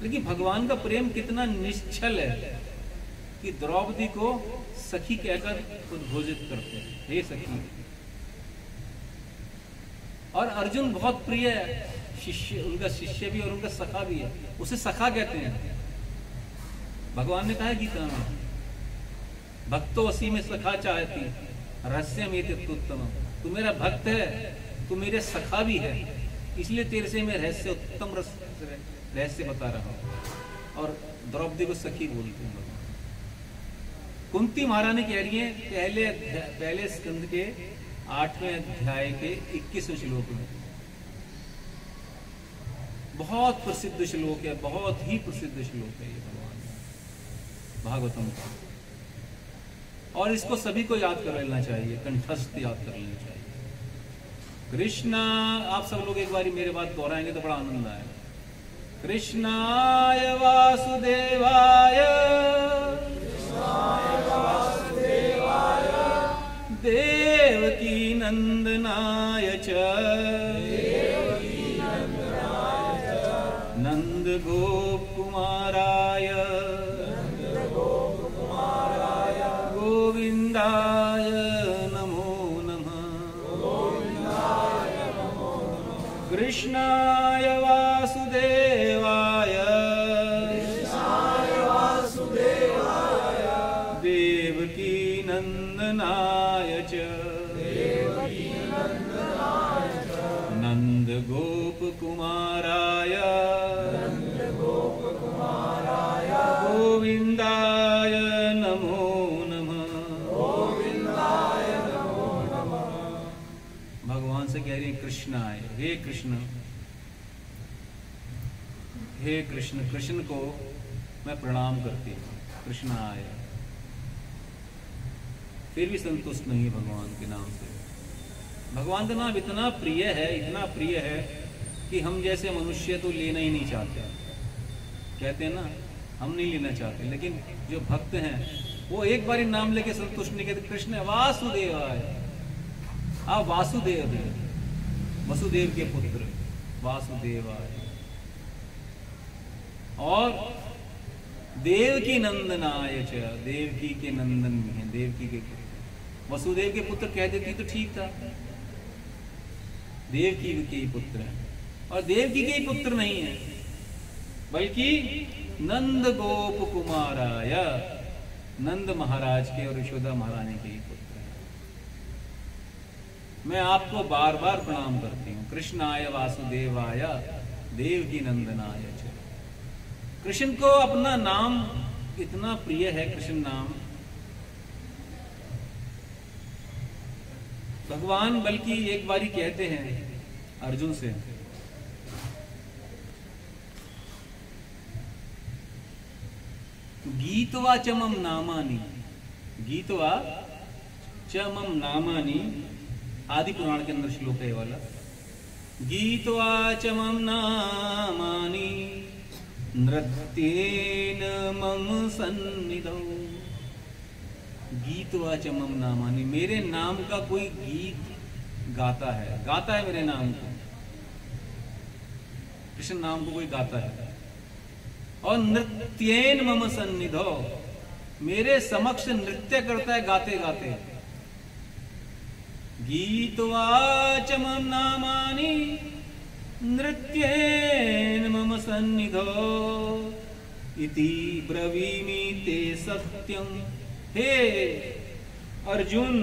[SPEAKER 1] लेकिन भगवान का प्रेम कितना निश्चल है कि द्रौपदी को सखी कहकर उद्घोषित करते हैं, हे सखी। और अर्जुन बहुत प्रिय शिष्य, उनका शिष्य भी और उनका सखा भी है, उसे सखा कहते हैं। भगवान ने कहा है गीता में, भक्तो असी में सखा चाहती रहस्य में उत्तम। तू मेरा भक्त है, तू मेरे सखा भी है, इसलिए तेरे से मैं रहस्य, उत्तम रहस्य बता रहा हूं। और द्रौपदी को सखी बोलते हैं। कुंती महारानी कह रही है पहले स्कंद के 8वें अध्याय के 21वें श्लोक में, बहुत प्रसिद्ध श्लोक है, बहुत ही प्रसिद्ध श्लोक है ये भगवान भागवतम का, और इसको सभी को याद कर लेना चाहिए, कंठस्थ याद कर लेना चाहिए। कृष्णा, आप सब लोग एक बार मेरे बात दोहराएंगे तो बड़ा आनंद आएगा। कृष्णाय वासुदेवाय देवकी नंदनाय च नंद गोप कुमाराय कृष्णाय वासुदेवाय देवकी नंदनाय च नंद गोप कुमाराय गोविंदाय नमो नमः। भगवान से कह रही कृष्णाय, हे कृष्ण, हे कृष्ण, कृष्ण को मैं प्रणाम करती हूँ। कृष्णाय, फिर भी संतुष्ट नहीं है भगवान के नाम से। भगवान का नाम इतना प्रिय है, इतना प्रिय है कि हम जैसे मनुष्य तो लेना ही नहीं चाहते। कहते हैं ना, हम नहीं लेना चाहते, लेकिन जो भक्त हैं वो एक बार नाम लेके संतुष्ट नहीं कहते। कृष्ण वासुदेवाय, आप वासुदेव हैं, वसुदेव के पुत्र वासुदेवाय। और देवकी नंदनाय च, देवकी के नंदन भी हैं, देवकी के पुत्र। वसुदेव के पुत्र कह देती तो ठीक था, देवकी के ही पुत्र हैं। और देवकी के ही पुत्र नहीं है, बल्कि नंद गोप कुमाराय, नंद महाराज के और यशोदा महारानी के ही पुत्र हैं। मैं आपको बार बार प्रणाम करती हूँ। कृष्णाय वासुदेवाय देवकी नंदनाय च। कृष्ण को अपना नाम इतना प्रिय है, कृष्ण नाम। भगवान बल्कि एक बारी कहते हैं अर्जुन से, गीतवा चमम नामानि, गीतवा चमम नामानि, आदि पुराण के अंदर श्लोक है वाला। गीतवा चमम नामानि नृत्येन मम सन्निधौ। गीतवा चमम नामानि, मेरे नाम का कोई गीत गाता है, गाता है मेरे नाम को, कृष्ण नाम को कोई गाता है। और नृत्येन मम सन्निधौ, मेरे समक्ष नृत्य करता है गाते गाते। गीतवा चमम नामानि नृत्येन मम सन्निधौ इति ब्रवीमि ते सत्यम। हे अर्जुन,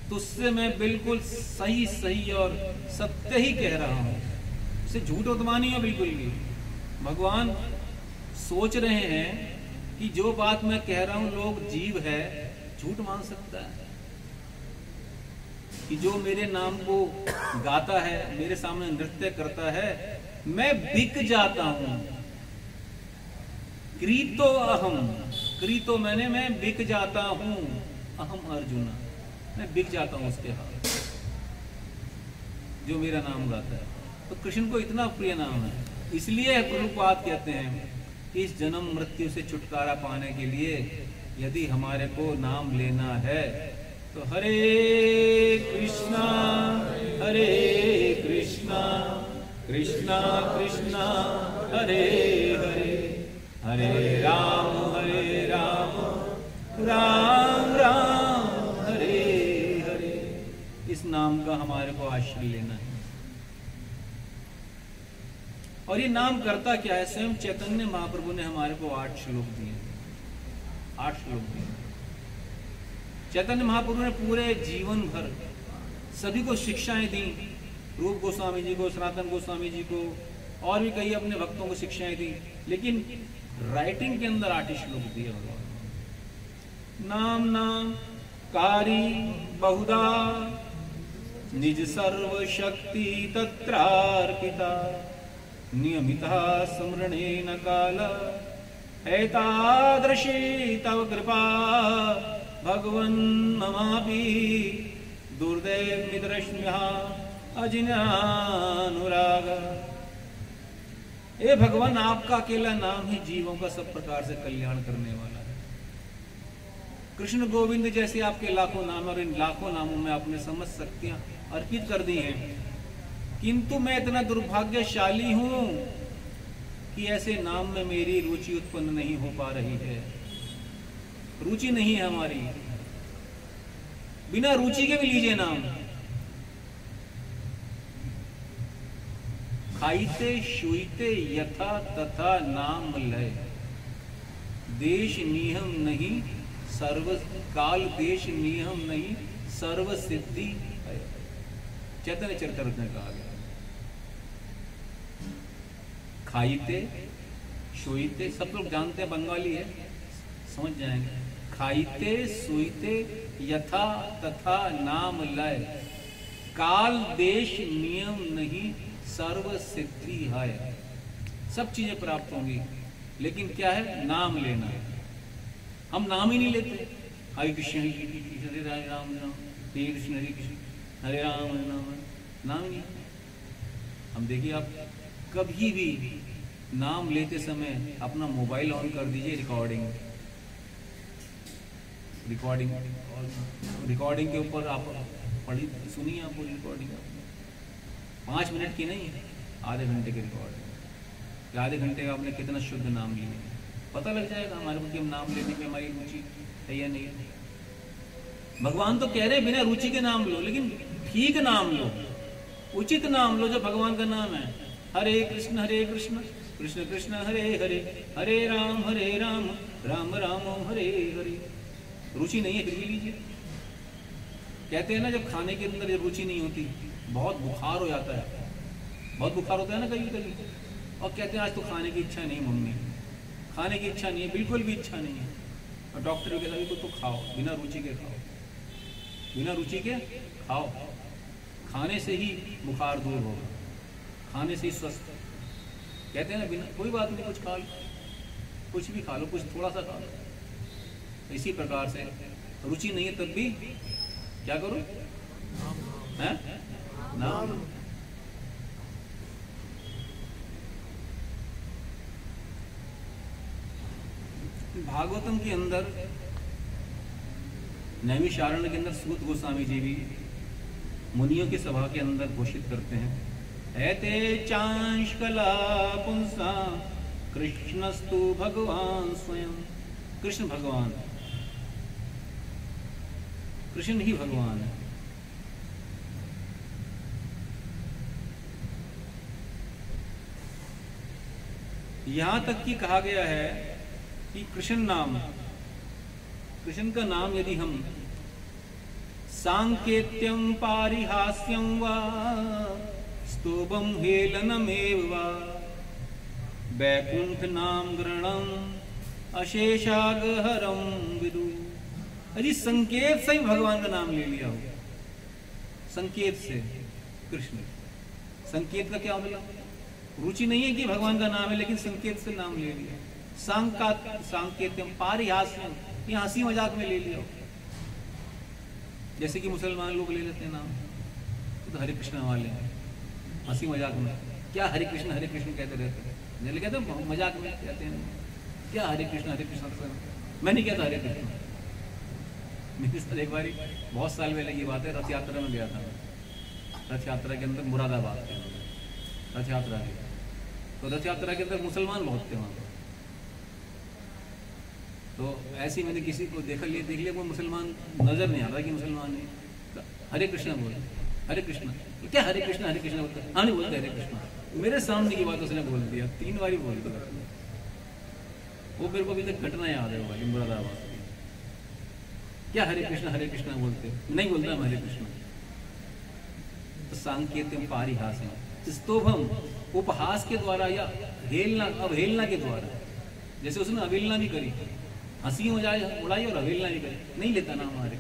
[SPEAKER 1] तुझसे मैं बिल्कुल सही सही और सत्य ही कह रहा हूं, इसे झूठ उतमा नहीं है बिल्कुल भी। भगवान सोच रहे हैं कि जो बात मैं कह रहा हूं लोग जीव है झूठ मान सकता है, कि जो मेरे नाम को गाता है, मेरे सामने नृत्य करता है, मैं बिक जाता हूं। क्रीतो अहम, क्रीतो मैंने, मैं बिक जाता हूं। अहम अर्जुन, मैं बिक जाता हूं उसके हाथ, जो मेरा नाम गाता है। तो कृष्ण को इतना प्रिय नाम है, इसलिए प्रभुपाद कहते हैं कि इस जन्म मृत्यु से छुटकारा पाने के लिए यदि हमारे को नाम लेना है तो हरे कृष्णा कृष्णा कृष्णा हरे हरे, हरे राम राम राम हरे हरे। इस नाम का हमारे को आश्रय लेना है। और ये नाम करता क्या है? स्वयं चैतन्य महाप्रभु ने हमारे को 8 श्लोक दिए, 8 श्लोक दिए। चैतन्य महाप्रभु ने पूरे जीवन भर सभी को शिक्षाएं दी, रूप गोस्वामी जी को, सनातन गोस्वामी जी को, और भी कई अपने भक्तों को शिक्षाएं दी, लेकिन राइटिंग के अंदर 8 श्लोक दिए भगवान। नाम नाम कारी बहुधा निज सर्व शक्ति तत्रार्पिता, नियमिता स्मरणेन काल एतादृशी तव कृपा भगवन् ममापि दुर्दैवमिदृष्म्यः अजिनानुराग। ए भगवान, आपका अकेला नाम ही जीवों का सब प्रकार से कल्याण करने वाला है। कृष्ण गोविंद जैसे आपके लाखों नाम, और इन लाखों नामों में आपने समझ शक्तियां अर्पित कर दी हैं, किंतु मैं इतना दुर्भाग्यशाली हूं कि ऐसे नाम में मेरी रुचि उत्पन्न नहीं हो पा रही है। रुचि नहीं है हमारी, बिना रुचि के भी लीजिए नाम। खाइते शुइते यथा तथा नाम लय, देश नियम नहीं सर्व काल, देश नियम नहीं सर्व सिद्धि है। चैतन्य चरितामृत में कहा गया। खाइते शुइते सब लोग जानते हैं, बंगाली है समझ जाएंगे। खाइते शुइते यथा तथा नाम लय, काल देश नियम नहीं सर्व सिद्धि है। सब चीजें प्राप्त होंगी, लेकिन क्या है? नाम लेना है। हम नाम ही नहीं लेते। हरे कृष्ण हरे राम राम राम, हरे कृष्ण हरे राम नाम ही नहीं। हम देखिए, आप कभी भी नाम लेते समय अपना मोबाइल ऑन कर दीजिए, रिकॉर्डिंग के ऊपर आप पढ़ी सुनिए, आपको रिकॉर्डिंग 5 मिनट की नहीं है, आधे घंटे की रिकॉर्डिंग। आधे घंटे का आपने कितना शुद्ध नाम लिया, पता लग जाएगा हमारे को कि हम नाम लेने में हमारी रुचि है या नहीं। भगवान तो कह रहे बिना रुचि के नाम लो, लेकिन ठीक नाम लो, उचित नाम लो जो भगवान का नाम है। हरे कृष्ण कृष्ण कृष्ण हरे हरे, हरे राम राम राम हरे हरे। रुचि नहीं है फिर भी लीजिए। कहते हैं ना, जब खाने के अंदर रुचि नहीं होती, बहुत बुखार हो जाता है, बहुत बुखार होता है ना कभी कभी, और कहते हैं आज तो खाने की इच्छा नहीं मम्मी, खाने की इच्छा नहीं है, बिल्कुल भी इच्छा नहीं है। और डॉक्टर भी कहता है तो खाओ, बिना रुचि के खाओ, बिना रुचि के खाओ, खाने से ही बुखार दूर होगा, खाने से ही स्वस्थ। कहते हैं ना, बिना कोई बात नहीं, कुछ खा लो, कुछ भी खा लो, कुछ थोड़ा सा खा लो। इसी प्रकार से रुचि नहीं है तब भी क्या करो? नाम। भागवतम के अंदर, नैमिषारण्य के अंदर सूत गोस्वामी जी भी मुनियों की सभा के अंदर घोषित करते हैं, एते चांश कला पुंसा कृष्णस्तु भगवान स्वयं। कृष्ण भगवान, कृष्ण ही भगवान है। यहां तक कि कहा गया है कि कृष्ण का नाम यदि हम सांकेत्यम पारिहास्यम वा स्तोभम हेलनमेव वा वैकुंठ नाम ग्रहणम अशेषागहरम विदु। यदि संकेत से ही भगवान का नाम ले लिया हो, संकेत से, कृष्ण संकेत का क्या मतलब? रुचि नहीं है कि भगवान का नाम है, लेकिन संकेत से नाम ले लिया। सांकेत्यम पारिहास्यम, ये हंसी मजाक में ले लिया। जैसे कि मुसलमान लोग ले लेते हैं नाम, तो हरे कृष्ण वाले हंसी मजाक में क्या हरे कृष्ण कहते रहते हैं, जैसे कहते हैं मजाक में कहते हैं क्या हरे कृष्ण। मैं नहीं कहता हरे कृष्ण। मेरे साथ एक बारी, बहुत साल पहले की बात है, रथ यात्रा में गया था। रथ यात्रा के अंदर मुरादाबाद के रथ यात्रा की, तो रथ यात्रा के अंदर मुसलमान बहुत थे वहाँ। तो ऐसे ही मैंने किसी को देख लिया वो मुसलमान नजर नहीं आ रहा कि मुसलमान है, हरे कृष्ण बोल, हरे कृष्ण क्या हरे कृष्ण बोलते? हाँ नहीं बोलते हरे कृष्ण। मेरे सामने की बात उसने बोल दिया, 3 बारी बोल दिया। वो मेरे को अभी तक घटना याद है वाली मुरादाबाद की। क्या हरे कृष्ण बोलते? नहीं बोलता हम हरे कृष्ण। तो सांकेत्यम पारिहास्यम, स्तोभम उपहास के द्वारा या अवहेलना के द्वारा, जैसे उसने अवहेलना भी करी, हंसी उड़ाई और अवहेलना भी करी, नहीं लेता नाम हमारे।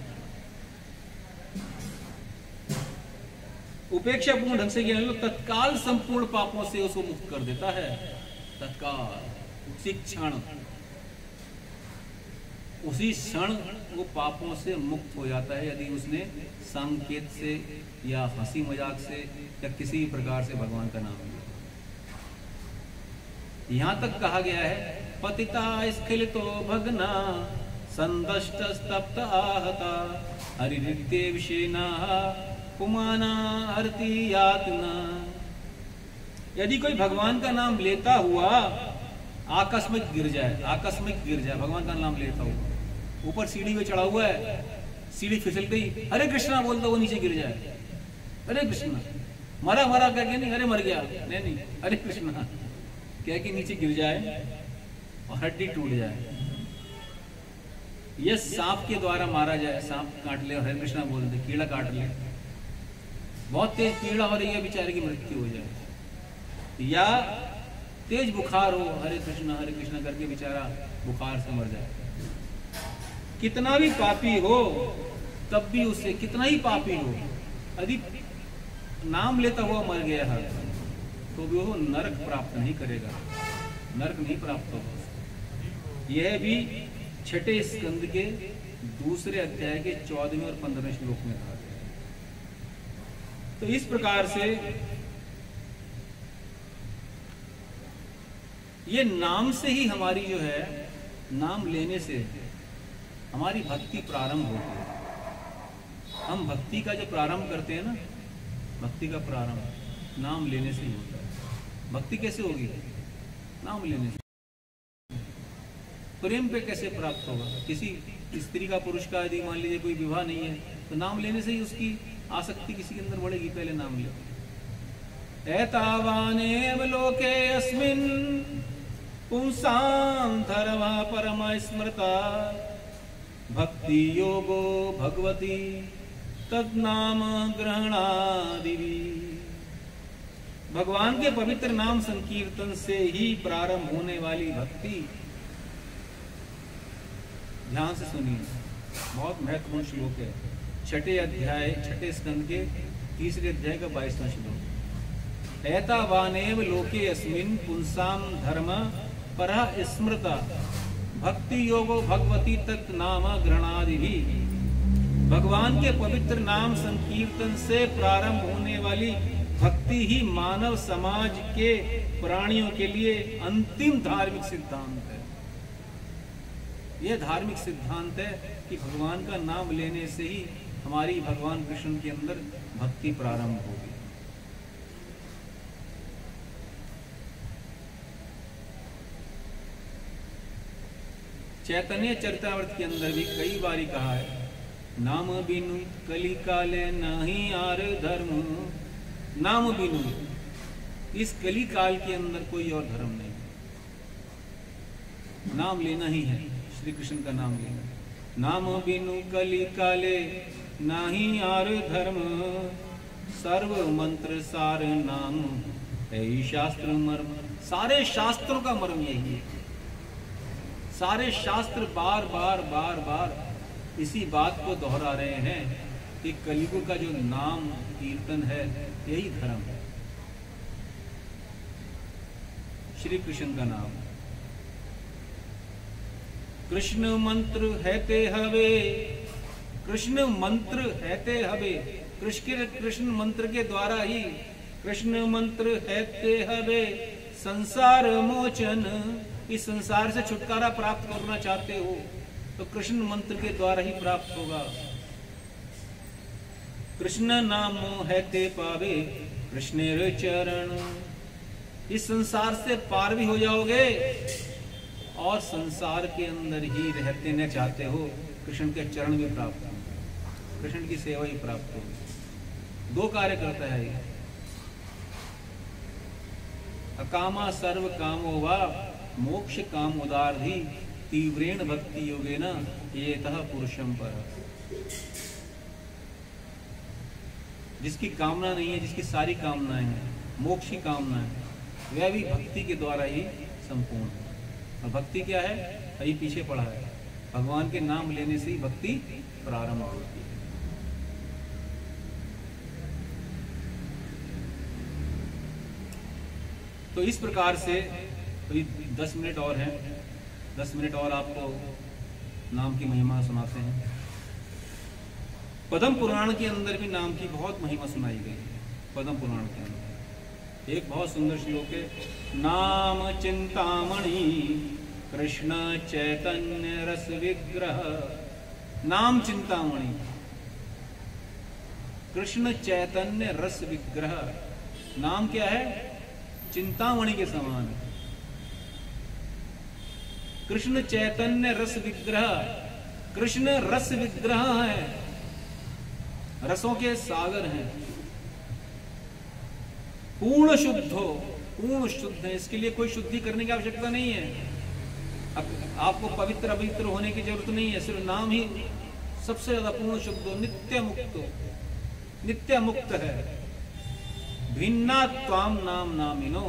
[SPEAKER 1] उपेक्षा पूर्ण ढंग से ज्ञान लो, तत्काल संपूर्ण पापों से उसको मुक्त कर देता है। तत्काल, उसी क्षण वो पापों से मुक्त हो जाता है, यदि उसने संकेत से या हंसी मजाक से या किसी प्रकार से भगवान का नाम लिया। यहां तक कहा गया है, पतिता स्खलितो भगना संदष्ट स्तप्त आहता हरिते विषेना पुमाना हरति यातना। यदि कोई भगवान का नाम लेता हुआ आकस्मिक गिर जाए, भगवान का नाम लेता हुआ, ऊपर सीढ़ी पे चढ़ा हुआ है, सीढ़ी फिसल गई, हरे कृष्णा बोलता वो नीचे गिर जाए, हरे कृष्णा, मरा मरा करके नहीं, अरे मर गया, नहीं नहीं, हरे कृष्णा कह के नीचे गिर जाए और हड्डी टूट जाए। यह सांप के द्वारा मारा जाए, सांप काट ले और हरे कृष्णा बोल दे, कीड़ा काट ले, बहुत तेज कीड़ा हो रही है, बेचारे की मृत्यु हो जाए, या तेज बुखार हो, हरे कृष्णा करके बेचारा बुखार से मर जाए। कितना भी पापी हो तब भी उसे, कितना ही पापी हो, यदि नाम लेता हुआ मर गया है तो भी वो नरक प्राप्त नहीं करेगा, नरक नहीं प्राप्त होगा। यह भी छठे स्कंद के दूसरे अध्याय के 14वें और 15वें श्लोक में कहा गया है। तो इस प्रकार से ये नाम से ही हमारी जो है, नाम लेने से हमारी भक्ति प्रारंभ होती है। हम भक्ति का जो प्रारंभ करते हैं ना, भक्ति का प्रारंभ नाम लेने से ही होता है। भक्ति कैसे होगी? नाम लेने से। प्रेम पे कैसे प्राप्त होगा? किसी स्त्री का, पुरुष का यदि मान लीजिए कोई विवाह नहीं है तो नाम लेने से ही उसकी आसक्ति किसी के अंदर बढ़ेगी। पहले नाम ले। एतावानेव लोके अस्मिन् पुंसां धर्मा परमा स्मृता भक्ति योगो भगवती तद्नाम ग्रहणादिवि। भगवान के पवित्र नाम संकीर्तन से ही प्रारंभ होने वाली भक्ति, ध्यान से सुनिए, बहुत महत्वपूर्ण श्लोक है। छठे अध्याय, छठे स्कंद के तीसरे अध्याय का 22वां श्लोक। एतावानेव लोके अस्मिन् पुंसां धर्म परः स्मृता भक्ति योगो भगवती तत् नाम ग्रहणादिभि। भगवान के पवित्र नाम संकीर्तन से प्रारंभ होने वाली भक्ति ही मानव समाज के प्राणियों के लिए अंतिम धार्मिक सिद्धांत है। यह धार्मिक सिद्धांत है कि भगवान का नाम लेने से ही हमारी भगवान कृष्ण के अंदर भक्ति प्रारंभ होगी। चैतन्य चरितामृत के अंदर भी कई बारी कहा है, नाम बिनु कली काले नहीं आर धर्म। नाम बिनु, इस कली काल के अंदर कोई और धर्म नहीं, नाम लेना ही है, श्री कृष्ण का नाम लेना। नाम बिनु कली काले नहीं आर धर्म सर्व मंत्र सार नाम है शास्त्र मर्म। सारे शास्त्रों का मर्म यही है। सारे शास्त्र बार बार बार बार इसी बात को दोहरा रहे हैं कि कलियुग का जो नाम कीर्तन है यही धर्म है, श्री कृष्ण का नाम। कृष्ण मंत्र हैते हवे, कृष्ण मंत्र हैते हवे, कृष्ण मंत्र के द्वारा ही, कृष्ण मंत्र हैते हवे संसार मोचन। इस संसार से छुटकारा प्राप्त करना चाहते हो तो कृष्ण मंत्र के द्वारा ही प्राप्त होगा। कृष्ण नाम है ते पावे कृष्णेर चरण। इस संसार से पार भी हो जाओगे और संसार के अंदर ही रहते न चाहते हो, कृष्ण के चरण भी प्राप्त होंगे, कृष्ण की सेवा ही प्राप्त होगी। दो कार्य करता है ये। अकामा सर्व कामो वा मोक्ष काम उदारधि तीव्रेण भक्ति योगेन येतः पुरुषम पर। जिसकी कामना नहीं है, जिसकी सारी कामनाएं हैं, मोक्ष की कामना है, वह भी भक्ति के द्वारा ही संपूर्ण है। और भक्ति क्या है? अभी पीछे पढ़ा है, भगवान के नाम लेने से ही भक्ति प्रारंभ होती है। तो इस प्रकार से 10 मिनट और हैं, 10 मिनट और आपको नाम की महिमा सुनाते हैं। पद्म पुराण के अंदर भी नाम की बहुत महिमा सुनाई गई है। पद्म पुराण के अंदर एक बहुत सुंदर श्लोक है, नाम चिंतामणि कृष्ण चैतन्य रस विग्रह। नाम चिंतामणि कृष्ण चैतन्य रस विग्रह। नाम क्या है? चिंतामणि के समान है। कृष्ण चैतन्य रस विग्रह, कृष्ण रस विग्रह है, रसों के सागर हैं। पूर्ण शुद्ध हो, पूर्ण शुद्ध है, इसके लिए कोई शुद्धि करने की आवश्यकता नहीं है। अब आपको पवित्र अवित्र होने की जरूरत नहीं है, सिर्फ नाम ही सबसे ज्यादा पूर्ण शुद्ध हो, नित्य मुक्त हो, नित्य मुक्त है। भिन्ना त्वाम नाम नामिनो,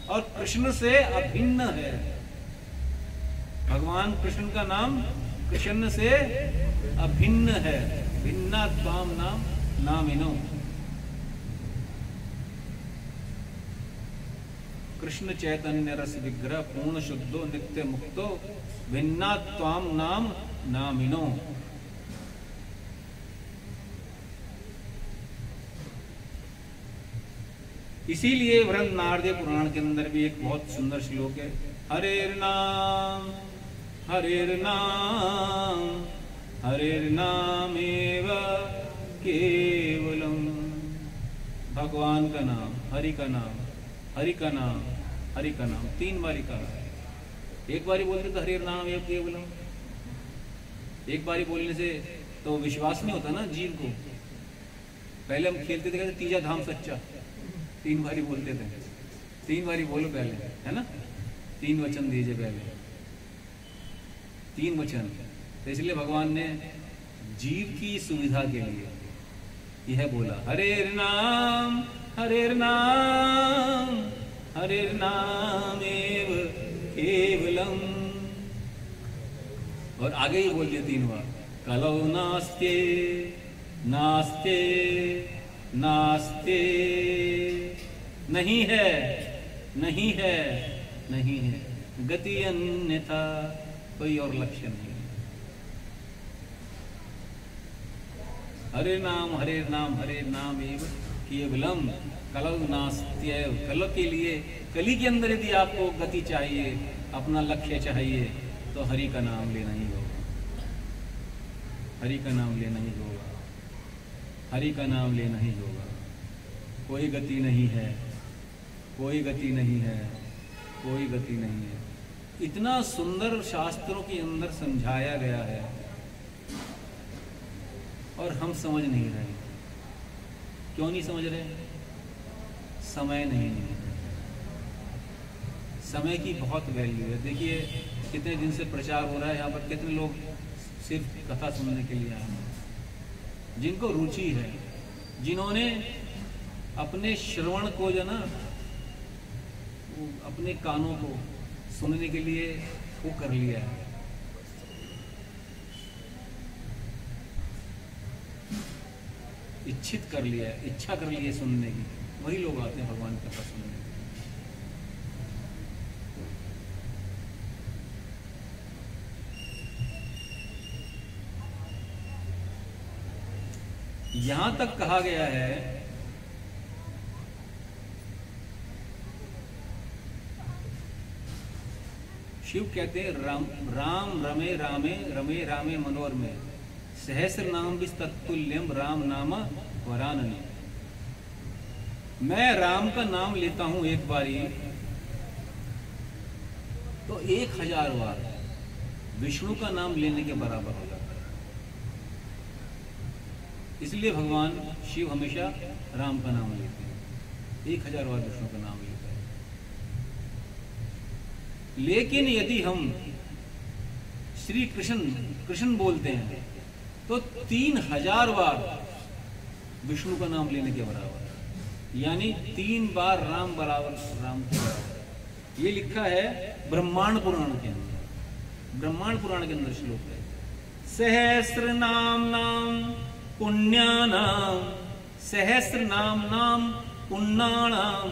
[SPEAKER 1] और कृष्ण से अभिन्न है। भगवान कृष्ण का नाम कृष्ण से अभिन्न है। भिन्ना त्वाम नाम नामिनो, कृष्ण चैतन्य रस विग्रह पूर्ण शुद्धो नित्य मुक्तो भिन्ना त्वाम नाम नामिनो। इसीलिए वृंद नारदीय पुराण के अंदर भी एक बहुत सुंदर श्लोक है, हरेर नाम हरेर नामेव केवलम। भगवान का नाम, हरि का नाम, हरि का नाम, हरि का नाम 3 बारी कहा है। एक बारी बोलते तो हरेर नाम एव केवलम, एक बारी बोलने से तो विश्वास नहीं होता ना जीव को। पहले हम खेलते थे, कहते तीजा धाम सच्चा, 3 बारी बोलते थे। 3 बारी बोलो पहले, है ना, 3 वचन दीजिए पहले, 3 वचन। तो इसलिए भगवान ने जीव की सुविधा के लिए यह बोला, हरेर नाम हरेर नाम हरेर नाम एव केवलम। और आगे ही बोल दिया 3 बार, कलौ नास्ते नास्ते नास्ते, नहीं है नहीं है नहीं है, गति अन्यथा कोई और लक्ष्य नहीं। हरे नाम एव केवलम कलौ नास्त्यैव। कल के लिए, कली के अंदर यदि आपको गति चाहिए, अपना लक्ष्य चाहिए, तो हरि का नाम लेना ही होगा, हरि का नाम लेना ही होगा, हरि का नाम लेना ही होगा। कोई गति नहीं है, कोई गति नहीं है, कोई गति नहीं है। इतना सुंदर शास्त्रों के अंदर समझाया गया है और हम समझ नहीं रहे। क्यों नहीं समझ रहे? समय नहीं है। समय की बहुत वैल्यू है। देखिए कितने दिन से प्रचार हो रहा है यहाँ पर, कितने लोग सिर्फ कथा सुनने के लिए आए हैं, जिनको रुचि है, जिन्होंने अपने श्रवण को जो ना, अपने कानों को सुनने के लिए वो कर लिया है। इच्छित कर लिया है, इच्छा कर ली है सुनने की, वही लोग आते हैं भगवान की कथा सुनने के लिए। यहां तक कहा गया है शिव कहते हैं राम रमे रामे रमे रामे मनोर में सहस्र नाम विस्तत्तुल्यम राम नाम वरानने। मैं राम का नाम लेता हूं एक बारी तो 1000 बार विष्णु का नाम लेने के बराबर हो जाता है। इसलिए भगवान शिव हमेशा राम का नाम लेते हैं, 1000 बार विष्णु का नाम लेते हैं। लेकिन यदि हम श्री कृष्ण बोलते हैं तो 3000 बार विष्णु का नाम लेने के बराबर, यानी 3 बार राम बराबर राम के बराबर। ये लिखा है ब्रह्मांड पुराण के अंदर। ब्रह्मांड पुराण के अंदर श्लोक है, सहस्र नाम पुण्यानाम सहस्र नाम पुण्यानाम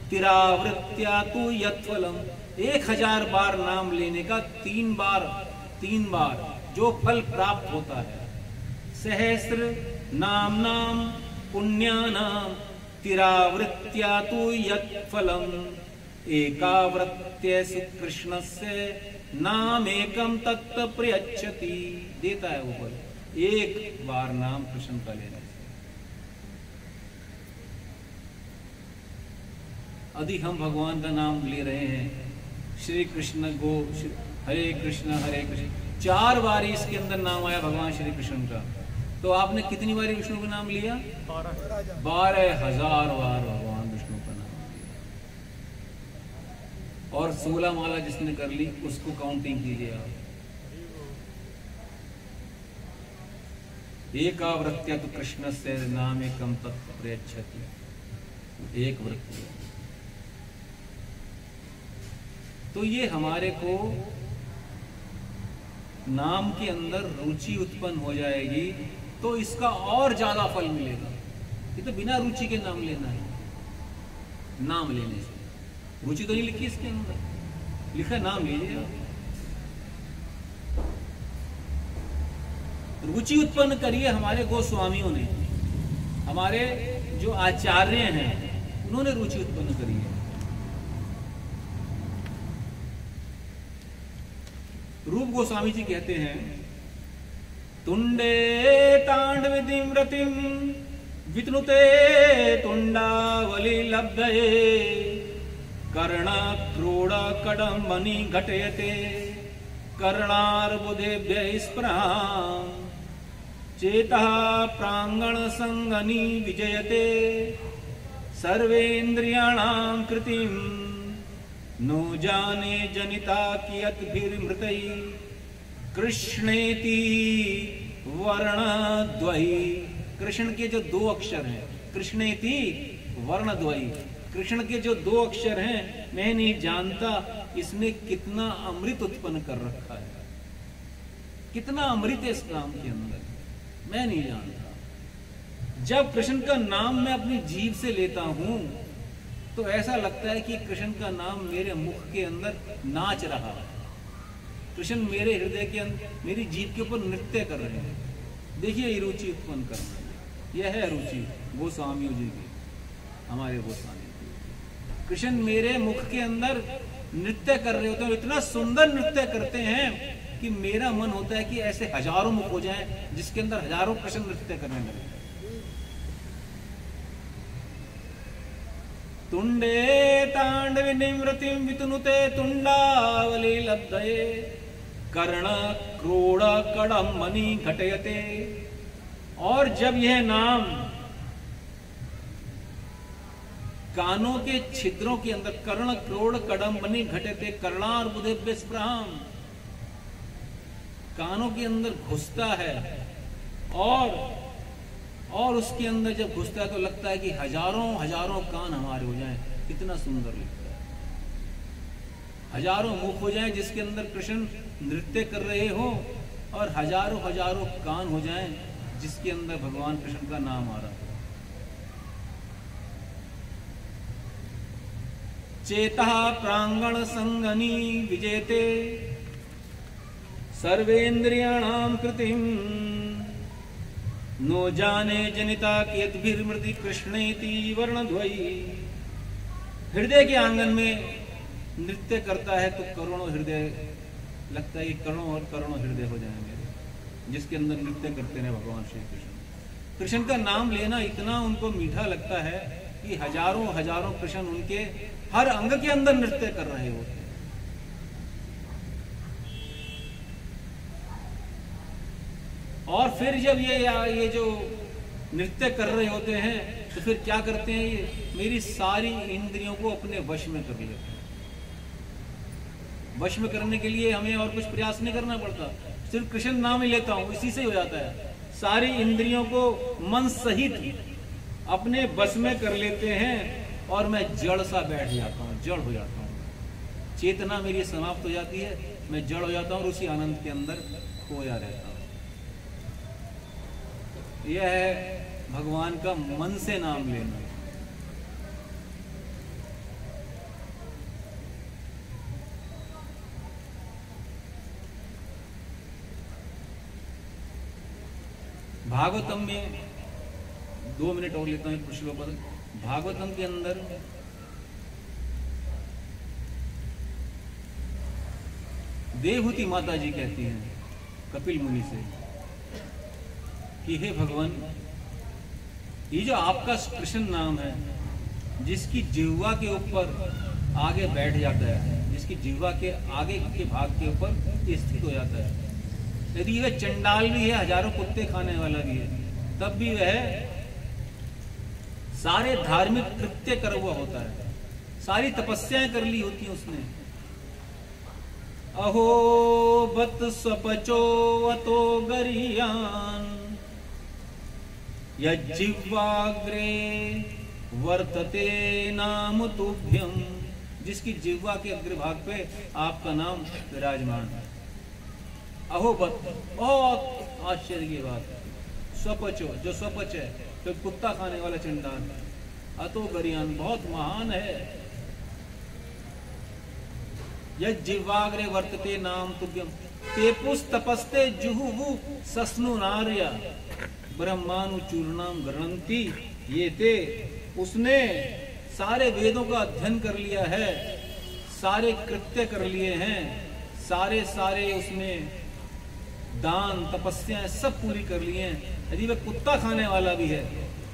[SPEAKER 1] तिरावृत्या तु यत्फलम। 1000 बार नाम लेने का 3 बार जो फल प्राप्त होता है। सहस्र नाम पुण्यानाम तिरावृत्या तु यत्फलम एकावृत्य कृष्णस्य नामेकं तत् प्रयच्छति। देता है वो फल 1 बार नाम कृष्ण का लेने से। यदि हम भगवान का नाम ले रहे हैं, श्री कृष्ण हरे कृष्ण 4 बार इसके अंदर नाम आया भगवान श्री कृष्ण का, तो आपने कितनी बारी विष्णु का नाम लिया? 12,000 बार भगवान विष्णु का नाम। और 16 माला जिसने कर ली उसको काउंटिंग कीजिए आप। एकावृत्या तो कृष्ण से नाम एकम तत्व प्रयच्छति, एक वृत्ति। तो ये हमारे को नाम के अंदर रुचि उत्पन्न हो जाएगी तो इसका और ज्यादा फल मिलेगा। ये तो बिना रुचि के नाम लेना है, नाम लेने से रुचि तो नहीं लिखी इसके अंदर, लिखा नाम लीजिए आप। रुचि उत्पन्न करिए। हमारे गोस्वामियों ने, हमारे जो आचार्य हैं, उन्होंने रुचि उत्पन्न करी है। रूप गोस्वामी जी कहते हैं, तुंडे तांडविधिम रतिम वितनुते तुंडावली लब्धये कर्ण क्रोड़ कडम्बनी घटयते कर्णार्बुदेभ्य स्पृहां चेतः प्रांगण संगनी विजयते सर्वेन्द्रियाणां कृतिं नो जाने जनिता कियद्भिर्मृतैः कृष्णेति वर्णद्वयी। कृष्ण के जो 2 अक्षर हैं, कृष्णेति वर्णद्वयी, कृष्ण के जो 2 अक्षर हैं, मैं नहीं जानता इसने कितना अमृत उत्पन्न कर रखा है, कितना अमृत है इस नाम के अंदर, मैं नहीं जानता। जब कृष्ण का नाम मैं अपनी जीभ से लेता हूं तो ऐसा लगता है कि कृष्ण का नाम मेरे मुख के अंदर नाच रहा है। कृष्ण मेरे हृदय के अंदर, मेरी जीभ के ऊपर नृत्य कर रहे हैं। देखिए ये रुचि उत्पन्न करना, यह है रुचि गोस्वामियों जी की, हमारे गोस्वामी। कृष्ण मेरे मुख के अंदर नृत्य कर रहे होते हैं, इतना सुंदर नृत्य करते हैं कि मेरा मन होता है कि ऐसे हजारों मुख हो जाएं जिसके अंदर हजारों कृष्ण नृत्य करने लगे। तुंडे तांडव निवृत्तिम वितनुते तुंडावली लब्धये कर्ण क्रोड़ कडम्बनी घटयते। और जब यह नाम कानों के छिद्रों के अंदर, कर्ण क्रोड़ कडम्बनी घटयते कर्णार्बुदेभ्य स्पृहां, कानों के अंदर घुसता है और उसके अंदर जब घुसता है तो लगता है कि हजारों हजारों कान हमारे हो जाएं, कितना सुंदर लगता है। हजारों मुख हो जाएं जिसके अंदर कृष्ण नृत्य कर रहे हो, और हजारों हजारों कान हो जाएं जिसके अंदर भगवान कृष्ण का नाम आ रहा है। चेतः प्रांगण संगनी विजेते सर्वेन्द्रियाणां कृतिं नो जाने जनिता कियद्भिर्मृति कृष्णेति वर्णद्वयी। हृदय के आंगन में नृत्य करता है तो करोड़ों हृदय, लगता है कि करोड़ों और करोड़ों हृदय हो जाएंगे जिसके अंदर नृत्य करते हैं भगवान श्री कृष्ण। कृष्ण का नाम लेना इतना उनको मीठा लगता है कि हजारों हजारों कृष्ण उनके हर अंग के अंदर नृत्य कर रहे होते हैं। और फिर जब ये जो नृत्य कर रहे होते हैं तो फिर क्या करते हैं, ये मेरी सारी इंद्रियों को अपने वश में कर लेते हैं। वश में करने के लिए हमें और कुछ प्रयास नहीं करना पड़ता, सिर्फ कृष्ण नाम ही लेता हूं, इसी से हो जाता है। सारी इंद्रियों को मन सहित अपने बस में कर लेते हैं और मैं जड़ सा बैठ जाता हूं, जड़ हो जाता हूं। चेतना मेरी समाप्त हो जाती है, मैं जड़ हो जाता हूं और उसी आनंद के अंदर खोया रहता हूं। यह है भगवान का मन से नाम लेना। भागवतम में 2 मिनट और लेता हूं कुछ श्लोक पर। भागवतम के अंदर देवहूति माता जी कहती हैं कपिल मुनि से कि हे भगवान, ये जो आपका कृष्ण नाम है, जिसकी जिह्वा के ऊपर आगे बैठ जाता है, जिसकी जिह्वा के आगे के भाग के ऊपर स्थित हो जाता है, यदि वह चंडाल भी है, हजारों कुत्ते खाने वाला भी है, तब भी वह सारे धार्मिक कृत्य कर हुआ होता है, सारी तपस्याएं कर ली होती हैं उसने, अहो बत स्वपचो अतो गरियान यज्जिह्वाग्रे वर्तते नाम तुभ्यम, जिसकी जिह्वा के अग्रभाग पे आपका नाम विराजमान है। अहो बत, बहुत आश्चर्य की बात है। स्वपचो, जो स्वपच है तो कुत्ता खाने वाला चंडाल है। अतो गरियान, बहुत महान है। यज्जिह्वाग्रे वर्तते नाम तुभ्यम तेपुस तपस्ते जुहुवु सस्नु नार्या ब्रह्मानु चूर्णाम गणंती ये ते, उसने सारे वेदों का अध्ययन कर लिया है, सारे कृत्य कर लिए हैं, सारे उसने दान तपस्याएं सब पूरी कर लिए हैं। यदि वह कुत्ता खाने वाला भी है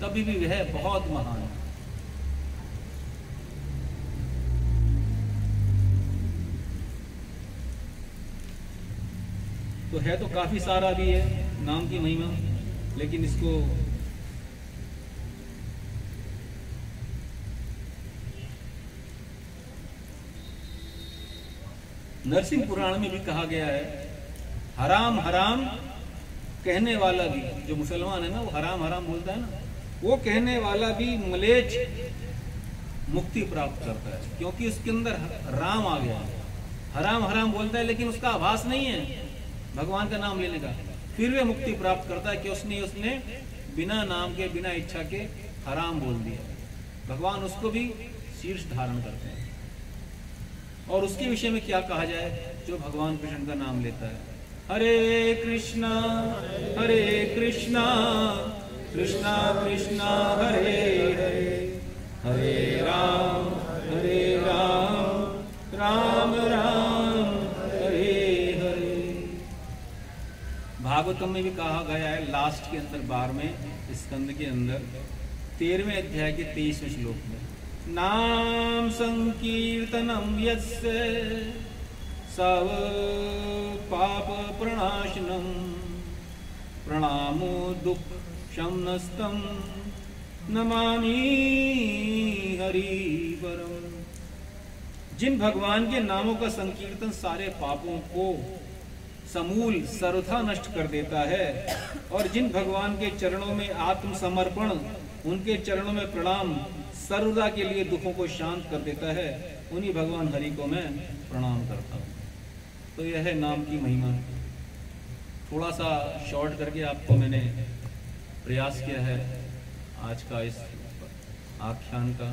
[SPEAKER 1] तभी भी वह बहुत महान है। तो है तो काफी सारा भी है नाम की महिमा, लेकिन इसको नरसिंह पुराण में भी कहा गया है, हराम हराम कहने वाला भी, जो मुसलमान है ना वो हराम हराम बोलता है ना, वो कहने वाला भी मलेच्छ मुक्ति प्राप्त करता है, क्योंकि उसके अंदर राम आ गया। हराम हराम बोलता है लेकिन उसका आभास नहीं है भगवान का नाम लेने का, फिर वह मुक्ति प्राप्त करता है कि उसने बिना नाम के बिना इच्छा के हराम बोल दिया। भगवान उसको भी शीर्ष धारण करते हैं। और उसके विषय में क्या कहा जाए, जो भगवान कृष्ण का नाम लेता है, हरे कृष्णा कृष्णा कृष्णा हरे हरे, हरे राम राम राम हरे हरे। भागवतम में भी कहा गया है, लास्ट के अंदर 12वें स्कंद के अंदर 13वें अध्याय के 23वें श्लोक में, नाम संकीर्तनम यस्य सव पाप प्रणाशनम प्रणामो दुख शमनस्तम नमामि हरिवरम। जिन भगवान के नामों का संकीर्तन सारे पापों को समूल सर्वथा नष्ट कर देता है, और जिन भगवान के चरणों में आत्मसमर्पण, उनके चरणों में प्रणाम सर्वदा के लिए दुखों को शांत कर देता है, उन्हीं भगवान हरि को मैं प्रणाम करता हूँ। तो यह है नाम की महिमा। थोड़ा सा शॉर्ट करके आपको मैंने प्रयास किया है आज का इस आख्यान का।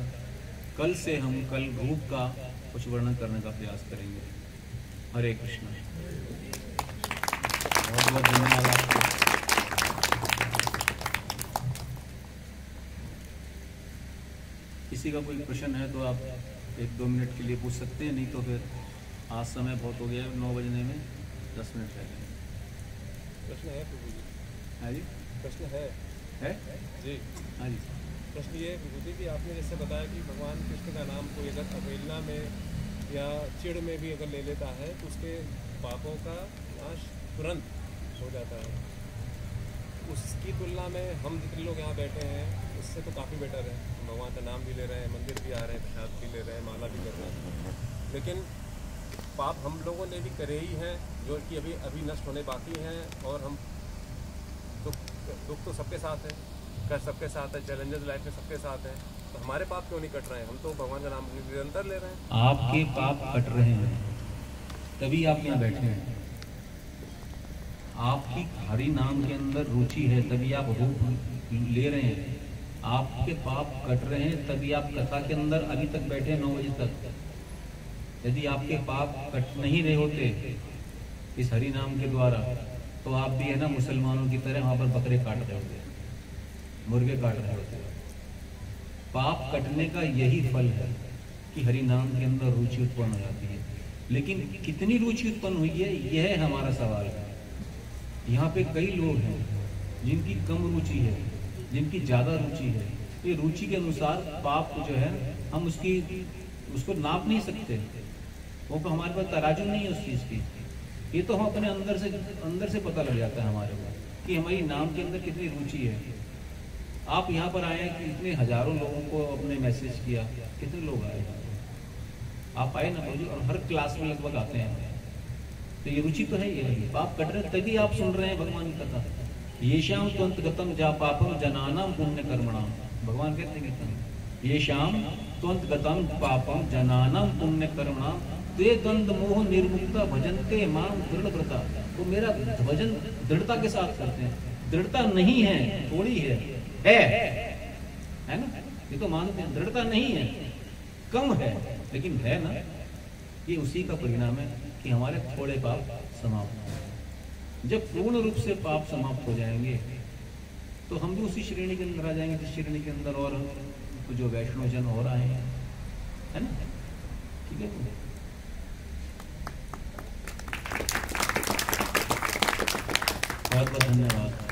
[SPEAKER 1] कल से हम कल रूप का कुछ वर्णन करने का प्रयास करेंगे। हरे कृष्ण। बहुत बहुत धन्यवाद आपको। किसी का कोई प्रश्न है तो आप 1-2 मिनट के लिए पूछ सकते हैं, नहीं तो फिर आज समय बहुत हो गया है, 9 बजने में 10 मिनट रह गए।
[SPEAKER 3] प्रश्न है प्रभु जी?
[SPEAKER 1] हाँ जी,
[SPEAKER 3] प्रश्न है जी।
[SPEAKER 1] हाँ जी।
[SPEAKER 3] प्रश्न ये प्रभु जी कि आपने जैसे बताया कि भगवान कृष्ण का नाम कोई अगर अवहेलना में या चिड़ में भी अगर ले लेता है तो उसके पापों का नाश तुरंत हो जाता है। उसकी तुलना में हम जितने लोग यहाँ बैठे हैं उससे तो काफ़ी बेटर है। हम भगवान का नाम भी ले रहे हैं, मंदिर भी आ रहे हैं, प्रसाद भी ले रहे हैं, माला भी कर रहे हैं, लेकिन पाप हम लोगों ने भी करे ही हैं जो कि अभी नष्ट होने बाकी हैं। और हम दुख तो सबके साथ है, कष्ट सबके साथ है, चैलेंजेस लाइफ में सबके साथ हैं, तो हमारे पाप क्यों नहीं कट रहे हैं? हम तो भगवान का नाम निरंतर ले रहे हैं।
[SPEAKER 1] आपके पाप कट रहे हैं तभी आप यहाँ बैठे हैं। आपकी हरि नाम के अंदर रुचि है तभी आप रूप ले रहे हैं। आपके पाप कट रहे हैं तभी आप कथा के अंदर अभी तक बैठे हैं 9 बजे तक। यदि आपके पाप कट नहीं रहे होते इस हरि नाम के द्वारा तो आप भी है ना मुसलमानों की तरह वहां पर बकरे काट रहे होते, मुर्गे काट रहे होते। पाप कटने का यही फल है कि हरि नाम के अंदर रुचि उत्पन्न हो जाती है। लेकिन कितनी रुचि उत्पन्न हुई है यह हमारा सवाल है। यहाँ पे कई लोग हैं जिनकी कम रुचि है, जिनकी ज़्यादा रुचि है। ये रुचि के अनुसार पाप जो है हम उसको नाप नहीं सकते। वो तो हमारे पास तराजू नहीं है उस चीज़ की। ये तो हम अपने अंदर से पता लग जाता है हमारे को कि हमारी नाम के अंदर कितनी रुचि है। आप यहाँ पर आए कि इतने हजारों लोगों को अपने मैसेज किया, कितने लोग आए? आप आए ना भाई, और हर क्लास में लगभग आते हैं। तो ये रुचि तो है, ये पाप कट रहे, तभी आप सुन रहे हैं भगवान की कथा। ये श्याम त्वंत गतम जा पापम जनानाम पुण्य कर्मणाम, भगवान कहते हैं गीता, ये श्याम त्वंत गतम पापम जनानाम पुण्य कर्मणाम ते द्वंद मोह निर्मुक्ता भजनते माम दृढ़व्रता। वो मेरा भजन दृढ़ता के साथ करते हैं। दृढ़ता नहीं है, थोड़ी है ना, ये तो मानते हैं। दृढ़ता नहीं है, कम है, लेकिन है ना। ये उसी का परिणाम है कि हमारे थोड़े पाप समाप्त हो। जब पूर्ण रूप से पाप समाप्त हो जाएंगे तो हम भी उसी श्रेणी के अंदर आ जाएंगे जिस श्रेणी के अंदर और जो वैष्णव जन और आए हैं, है ना। ठीक है, बहुत बहुत धन्यवाद।